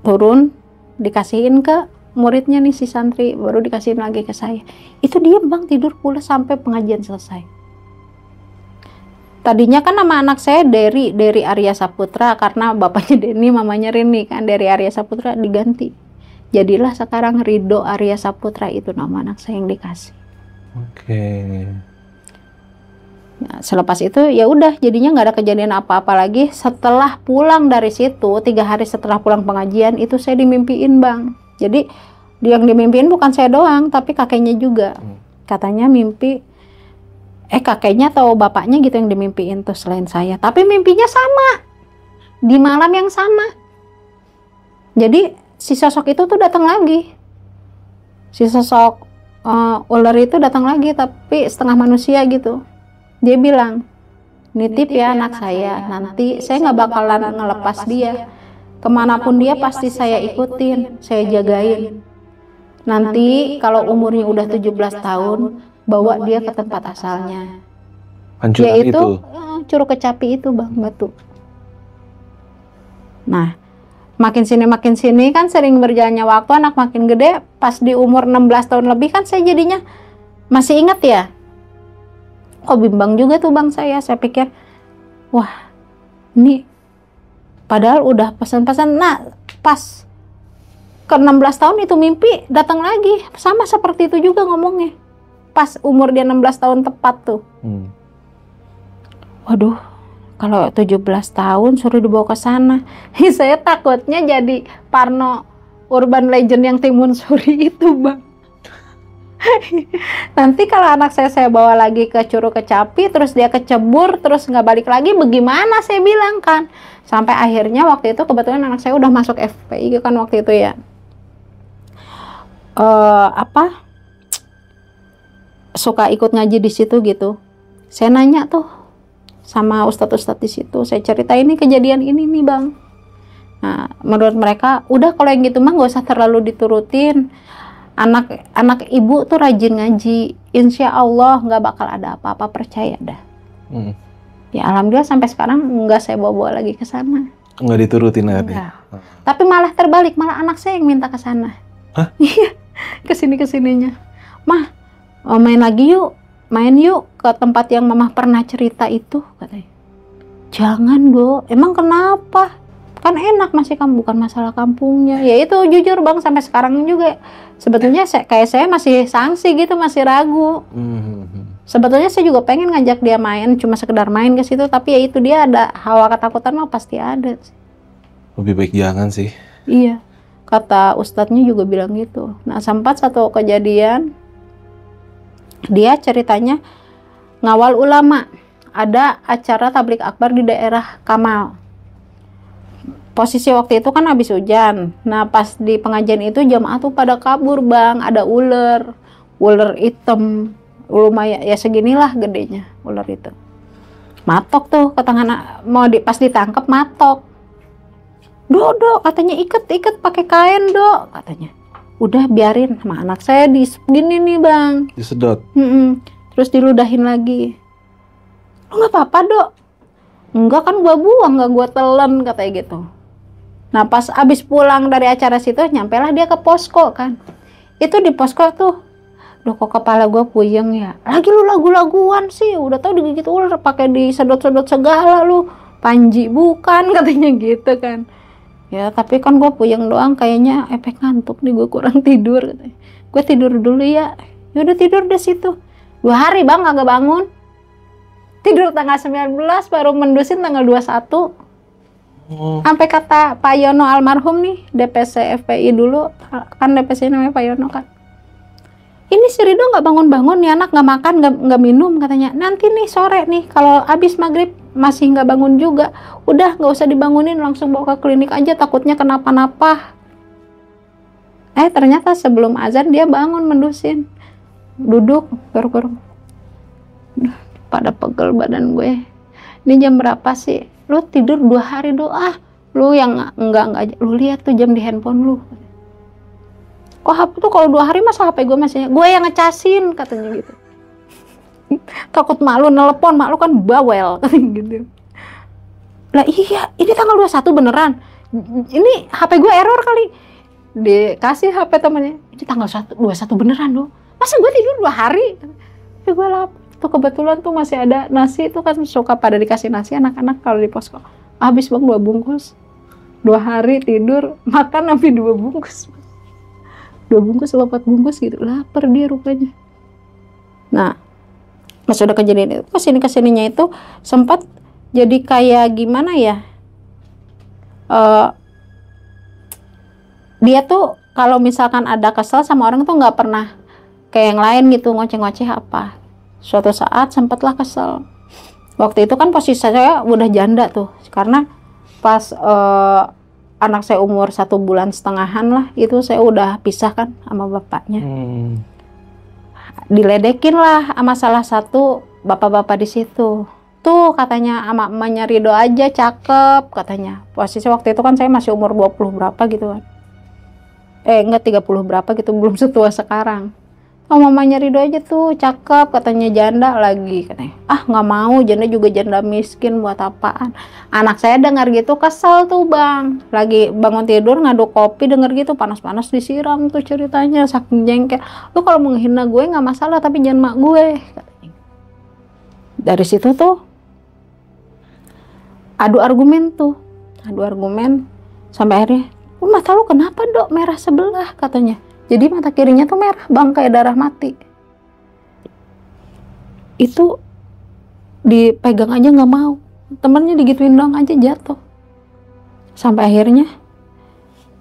turun, dikasihin ke muridnya nih si santri, baru dikasihin lagi ke saya. Itu dia Bang tidur pula sampai pengajian selesai. Tadinya kan nama anak saya Dery Arya Saputra, karena bapaknya Denny, mamanya Rini kan, dari Arya Saputra diganti. Jadilah sekarang Ridho Arya Saputra, itu nama anak saya yang dikasih. Ya, selepas itu ya udah, jadinya nggak ada kejadian apa-apa lagi. Setelah pulang dari situ, 3 hari setelah pulang pengajian itu saya dimimpiin Bang. Jadi yang dimimpiin bukan saya doang, tapi kakeknya juga. Katanya mimpi, kakeknya atau bapaknya gitu yang dimimpiin tuh selain saya. Tapi mimpinya sama, di malam yang sama. Jadi si sosok itu tuh datang lagi. Si sosok ular itu datang lagi, tapi setengah manusia gitu. Dia bilang, nitip ya anak saya, nanti saya nggak bakalan ngelepas dia. Kemanapun dia pasti saya ikutin, saya jagain. Nanti kalau umurnya udah 17 tahun, bawa dia ke tempat asalnya. Hancuran yaitu itu? Curug Kecapi itu Bang, Batu. Nah, makin sini kan sering berjalannya waktu, anak makin gede, pas di umur 16 tahun lebih kan saya jadinya masih ingat ya. Oh, bimbang juga tuh Bang saya pikir, wah ini padahal udah pesan-pesan. Nah, pas ke 16 tahun itu mimpi datang lagi, sama seperti itu juga ngomongnya. Pas umur dia 16 tahun tepat tuh. Waduh, kalau 17 tahun suruh dibawa ke sana. Saya takutnya jadi Parno urban legend yang Timun Suri itu Bang. Nanti kalau anak saya bawa lagi ke Curug Kecapi, terus dia kecebur, terus nggak balik lagi, bagaimana saya bilang kan. Sampai akhirnya waktu itu kebetulan anak saya udah masuk FPI kan waktu itu ya. Suka ikut ngaji di situ gitu. Saya nanya tuh sama ustadz-ustadz di situ, saya cerita ini kejadian ini nih Bang. Nah, menurut mereka udah kalau yang gitu mah gak usah terlalu diturutin. Anak ibu tuh rajin ngaji, insya Allah nggak bakal ada apa-apa, percaya dah. Ya alhamdulillah sampai sekarang nggak saya bawa-bawa lagi ke sana. Nggak diturutin ya? Tapi malah terbalik, malah anak saya yang minta ke sana. Hah? Iya, kesininya. Mah, main yuk ke tempat yang Mama pernah cerita itu, katanya. Jangan Do, emang kenapa? Kan enak masih kamu, bukan masalah kampungnya. Ya itu jujur Bang, sampai sekarang juga sebetulnya kayak saya masih sangsi gitu, masih ragu. Sebetulnya saya juga pengen ngajak dia main, cuma sekedar main ke situ, tapi ya itu dia ada hawa ketakutan mah pasti ada. Lebih baik jangan sih. Iya, kata ustadznya juga bilang gitu. Nah, sempat satu kejadian, dia ceritanya ngawal ulama, ada acara tablik akbar di daerah Kamal. Posisi waktu itu kan habis hujan. Nah, pas di pengajian itu jamaah tuh pada kabur Bang, ada ular hitam, lumayan ya seginilah gedenya ular itu. Matok tuh ke tangan, pas ditangkap matok. Do, katanya iket pakai kain Do, katanya. Udah biarin sama anak saya di gini nih Bang. Disedot. Terus diludahin lagi. Lu nggak apa-apa Dok? Enggak kan gua buang, nggak gua telan, katanya gitu. Nah pas abis pulang dari acara situ, nyampelah dia ke posko kan. Itu di posko tuh, duh kok kepala gua puyeng ya. Lagi lu lagu-laguan sih, udah tau digigit ular pakai disedot-sedot segala lu. Panji bukan, katanya gitu kan. Ya tapi kan gue puyeng doang, kayaknya efek ngantuk nih, gue kurang tidur. Gue tidur dulu ya. Yaudah tidur di situ. 2 hari Bang agak bangun. Tidur tanggal 19 baru mendusin tanggal 21. Sampai kata Pak Yono almarhum nih, DPC FPI dulu, kan DPC namanya Pak Yono kan. Ini si Rido nggak bangun-bangun nih anak, nggak makan, nggak minum, katanya. Nanti nih sore nih kalau abis maghrib masih nggak bangun juga, udah nggak usah dibangunin, langsung bawa ke klinik aja, takutnya kenapa-napa. Ternyata sebelum azan dia bangun mendusin, duduk gor-gor. Pada pegel badan gue. Ini jam berapa sih? Lu tidur 2 hari doa. Lu yang enggak, lu lihat tuh jam di handphone lu. Kok HP tuh kalau 2 hari masa HP gue masih, gue yang ngecasin, katanya gitu. Takut malu nelpon, mak lu kan bawel, katanya gitu. Lah iya, ini tanggal 21 beneran. Ini HP gue error kali. Dikasih HP temannya, ini tanggal 21 beneran loh. Masa gue tidur 2 hari? Tapi gue lapar. Tuh kebetulan tuh masih ada nasi, itu kan suka pada dikasih nasi anak-anak kalau di posko. Habis Bang 2 bungkus. 2 hari tidur, makan sampai 2 bungkus. 2 bungkus atau 4 bungkus gitu, lapar dia rupanya. Nah, pas udah kejadian itu, kesininya itu sempat jadi kayak gimana ya, dia tuh kalau misalkan ada kesel sama orang tuh nggak pernah kayak yang lain gitu, ngoceh-ngoceh apa. Suatu saat sempatlah kesel. Waktu itu kan posisi saya udah janda tuh, karena pas anak saya umur 1,5 bulan lah, itu saya udah pisah kan sama bapaknya. Diledekin lah sama salah satu bapak-bapak di situ. tuh katanya sama emaknya Rido aja cakep katanya. Posisi waktu itu kan saya masih umur 20 berapa gitu kan. Enggak 30 berapa gitu, belum setua sekarang. Oh, mamanya Rido aja tuh cakep katanya, janda lagi katanya. Ah nggak mau, janda juga janda miskin, buat apaan. Anak saya dengar gitu kesel tuh bang, lagi bangun tidur ngaduk kopi denger gitu panas-panas disiram tuh ceritanya, saking jengkel. Lu kalau menghina gue nggak masalah tapi jangan mak gue katanya. Dari situ tuh adu argumen sampai akhirnya, mata lu kenapa dok merah sebelah katanya. Jadi mata kirinya tuh merah bang, kayak darah mati. Itu dipegang aja nggak mau, temennya digituin dong aja jatuh. Sampai akhirnya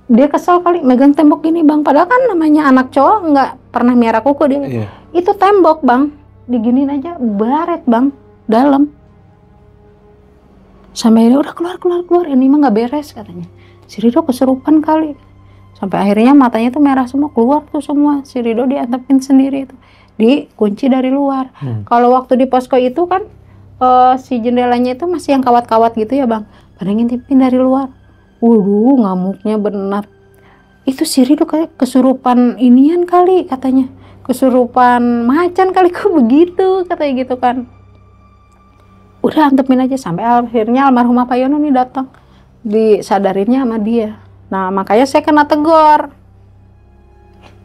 dia kesel kali megang tembok gini bang, padahal kan namanya anak cowok nggak pernah miara kuku dia. Yeah. Itu tembok bang, diginiin aja baret bang, dalam. Sampai akhirnya udah keluar, ini mah nggak beres katanya. Si Rido kesurupan kali. Sampai akhirnya matanya tuh merah semua, keluar tuh semua. Si Rido diantepin sendiri itu, dikunci dari luar. Kalau waktu di posko itu kan si jendelanya itu masih yang kawat-kawat gitu ya bang, pada ngintipin dari luar. Waduh ngamuknya benar. Itu si Rido kayak kesurupan inian kali katanya, kesurupan macan kali, kok begitu katanya gitu kan. Udah antepin aja sampai akhirnya almarhumah Pak Yono nih datang, disadarinnya sama dia. Nah makanya saya kena tegur.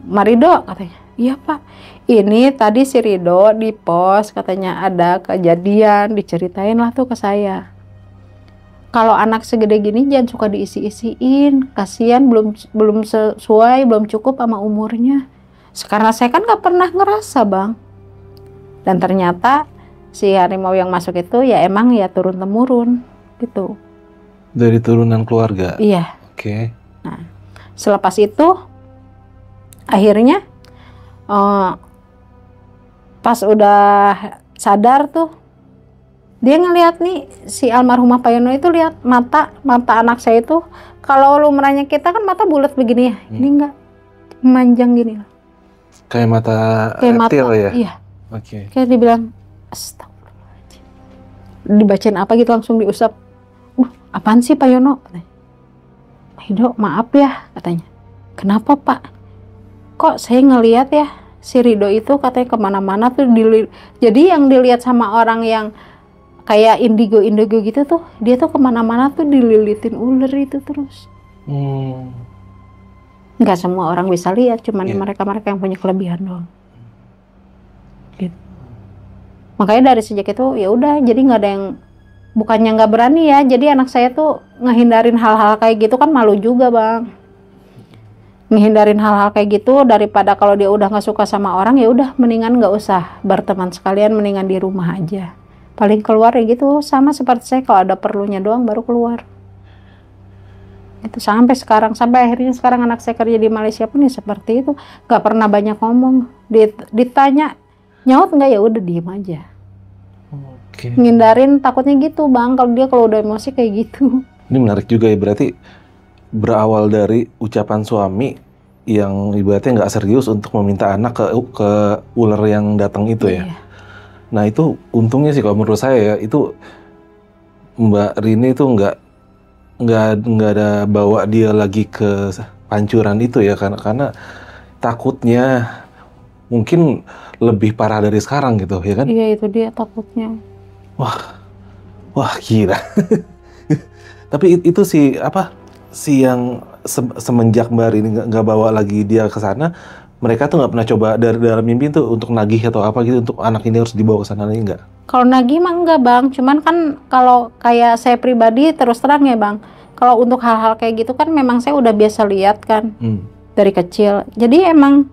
Marido katanya, iya pak, ini tadi si Rido di pos katanya ada kejadian, diceritain lah tuh ke saya. Kalau anak segede gini jangan suka diisi-isiin, kasihan belum sesuai, belum cukup sama umurnya. Sekarang saya kan nggak pernah ngerasa bang. Dan ternyata si harimau yang masuk itu ya emang ya turun temurun gitu. Dari turunan keluarga? Iya. Oke. Nah, selepas itu akhirnya pas udah sadar tuh dia ngelihat nih si almarhumah Pak Yono itu, lihat mata anak saya itu, kalau lumrahnya kita kan mata bulat begini ya, ini enggak, memanjang gini loh. Kayak mata reptil ya? Iya. Oke. Kayak dibilang astagfirullahaladzim. Dibacain apa gitu langsung diusap. Apaan sih Pak Yono? Rido maaf ya katanya. Kenapa pak? Kok saya ngelihat ya si Rido itu katanya kemana-mana tuh jadi yang dilihat sama orang yang kayak indigo gitu tuh, dia tuh kemana-mana tuh dililitin ular itu terus. Nggak semua orang bisa lihat, cuman mereka-mereka yang punya kelebihan doang. Gitu. Makanya dari sejak itu ya udah, jadi nggak ada yang, bukannya nggak berani ya, jadi anak saya tuh ngehindarin hal-hal kayak gitu kan malu juga bang. Ngehindarin hal-hal kayak gitu daripada kalau dia udah nggak suka sama orang ya udah mendingan nggak usah berteman sekalian, mendingan di rumah aja. Paling keluar ya gitu, sama seperti saya kalau ada perlunya doang baru keluar. Itu sampai sekarang, sampai akhirnya sekarang anak saya kerja di Malaysia pun ya seperti itu, nggak pernah banyak ngomong. Ditanya nyaut nggak ya udah diem aja. Ngindarin takutnya gitu bang, kalau udah emosi kayak gitu. Ini menarik juga ya, berarti berawal dari ucapan suami yang ibaratnya nggak serius untuk meminta anak ke ular yang datang itu ya. Nah itu untungnya sih kalau menurut saya ya, itu Mbak Rini itu nggak ada bawa dia lagi ke pancuran itu ya, karena takutnya mungkin lebih parah dari sekarang gitu ya kan? Iya itu dia takutnya. Wah gila. Tapi itu si yang semenjak Mbak Rini nggak bawa lagi dia ke sana, mereka tuh nggak pernah coba dari dalam mimpi tuh untuk nagih atau apa gitu untuk anak ini harus dibawa ke sana nih, enggak? Kalau nagih mah enggak bang, cuman kan kalau kayak saya pribadi terus terang ya bang, kalau untuk hal-hal kayak gitu kan memang saya udah biasa lihat kan dari kecil. Jadi emang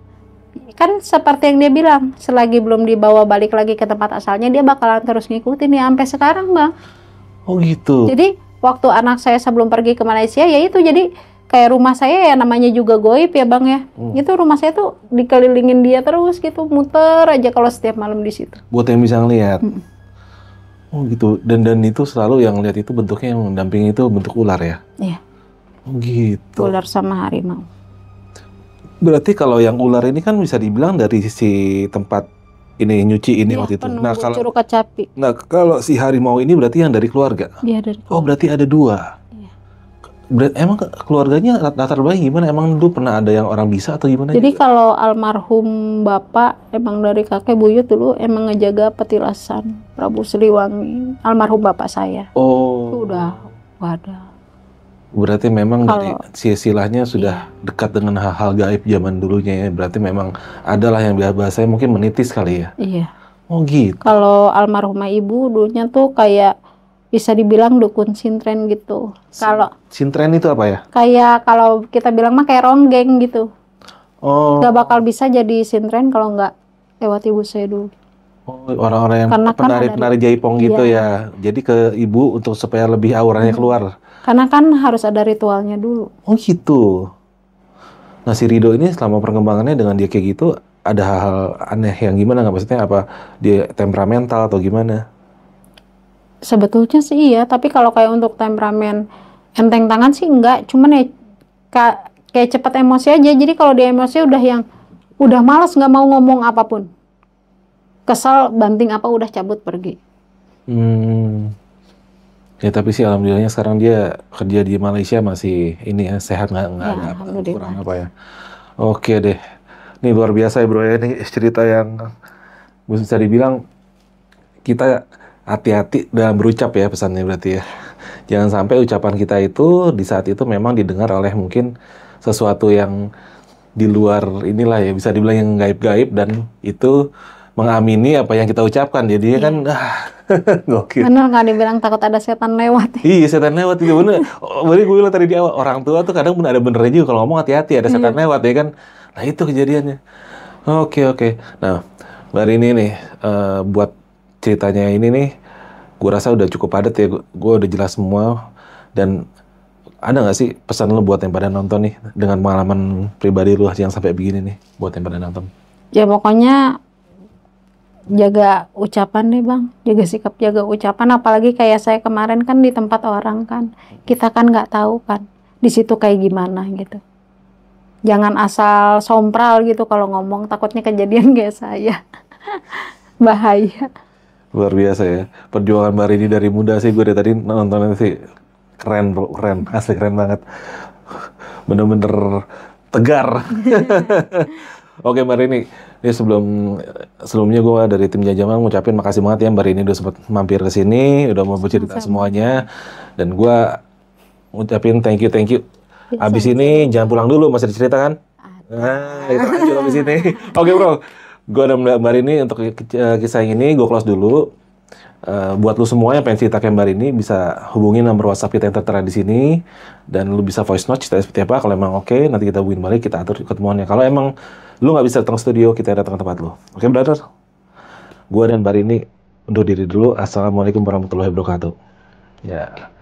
kan seperti yang dia bilang, selagi belum dibawa balik lagi ke tempat asalnya dia bakalan terus ngikutin ya sampai sekarang bang. Oh gitu. Jadi waktu anak saya sebelum pergi ke Malaysia ya itu, jadi kayak rumah saya ya namanya juga goib ya bang ya. Itu rumah saya tuh dikelilingin dia terus gitu, muter aja kalau setiap malam di situ. Buat yang bisa ngeliat. Oh gitu. Dan itu selalu yang lihat itu bentuknya yang mendampingi itu bentuk ular ya? Iya. Oh gitu. Ular sama harimau. Berarti kalau yang ular ini kan bisa dibilang dari si tempat ini nyuci ini waktu itu. Nah kalau kecapi. Nah kalau si harimau ini berarti yang dari keluarga. Iya dari keluarga. Oh berarti ada 2. Emang keluarganya latar belakang gimana? Emang dulu pernah ada yang orang bisa atau gimana? Jadi kalau almarhum bapak emang dari kakek buyut dulu emang ngejaga petilasan Prabu Siliwangi, almarhum bapak saya. Oh. Itu udah ada. Berarti memang dari silsilahnya sudah dekat dengan hal-hal gaib zaman dulunya ya. Berarti memang adalah yang bahasanya mungkin menitis kali ya. Iya. Oh gitu. Kalau almarhumah ibu dulunya tuh kayak bisa dibilang dukun sintren gitu. Kalau sintren itu apa ya? Kayak kalau kita bilang mah kayak ronggeng gitu. Oh. Gak bakal bisa jadi sintren kalau nggak lewat ibu saya dulu. Oh, orang-orang yang penari jaipong gitu ya. Jadi ke ibu untuk supaya lebih auranya keluar. Karena kan harus ada ritualnya dulu. Oh gitu. Nah si Rido ini selama perkembangannya dengan dia kayak gitu ada hal-hal aneh yang gimana nggak? Maksudnya apa dia temperamental atau gimana? Sebetulnya sih iya, tapi kalau kayak untuk temperamen enteng tangan sih enggak, cuman ya kayak cepat emosi aja. Jadi kalau dia emosi udah malas nggak mau ngomong apapun, kesal banting apa udah cabut pergi. Ya tapi sih alhamdulillahnya sekarang dia kerja di Malaysia masih ini ya sehat nggak ada kurang apa ya. Oke deh, ini luar biasa ya bro ya, ini cerita yang bisa dibilang kita hati-hati dalam berucap ya pesannya berarti ya. Jangan sampai ucapan kita itu di saat itu memang didengar oleh mungkin sesuatu yang di luar inilah ya, bisa dibilang yang gaib-gaib dan itu mengamini apa yang kita ucapkan. Jadinya kan gokil. Bener nggak dibilang takut ada setan lewat. Iya setan lewat itu bener. Bener gue bilang tadi di awal, orang tua tuh kadang ada benernya juga kalau ngomong hati-hati ada setan lewat ya kan. Nah itu kejadiannya. Oke. Nah hari ini nih buat ceritanya ini nih, gue rasa udah cukup padat ya, gue udah jelas semua. Dan ada nggak sih pesan lo buat yang pada nonton nih, dengan pengalaman pribadi lo yang sampai begini nih, buat yang pada nonton? Ya pokoknya jaga ucapan nih bang, jaga sikap, jaga ucapan. Apalagi kayak saya kemarin kan di tempat orang kan, kita kan nggak tahu kan di situ kayak gimana gitu. Jangan asal sompral gitu kalau ngomong, takutnya kejadian kayak saya. Bahaya. Luar biasa ya, perjuangan Mbak Rini dari muda sih, gue dari tadi nontonnya sih keren bro, keren, asli keren banget, bener-bener tegar. Oke Mbak Rini, ini sebelumnya gue dari tim Jajaman ngucapin makasih banget ya Mbak Rini udah sempat mampir ke sini, udah mau bercerita semuanya, dan gue ngucapin thank you. Abis ini jangan pulang dulu, masih ada cerita kan? Nah, itu lanjut abis ini. Oke bro. Gue ada Mbak Rini untuk kisah ini, gue close dulu. Buat lu semua yang pengen cerita kayak Mbak Rini, bisa hubungin nomor WhatsApp kita yang tertera di sini. Dan lu bisa voice note cerita seperti apa. Kalau emang oke, nanti kita hubungin balik, kita atur ketemuannya. Kalau emang lu nggak bisa datang studio, kita datang ke tempat lu. Oke, brother? Gue dan Mbak Rini undur diri dulu. Assalamualaikum warahmatullahi wabarakatuh. Ya.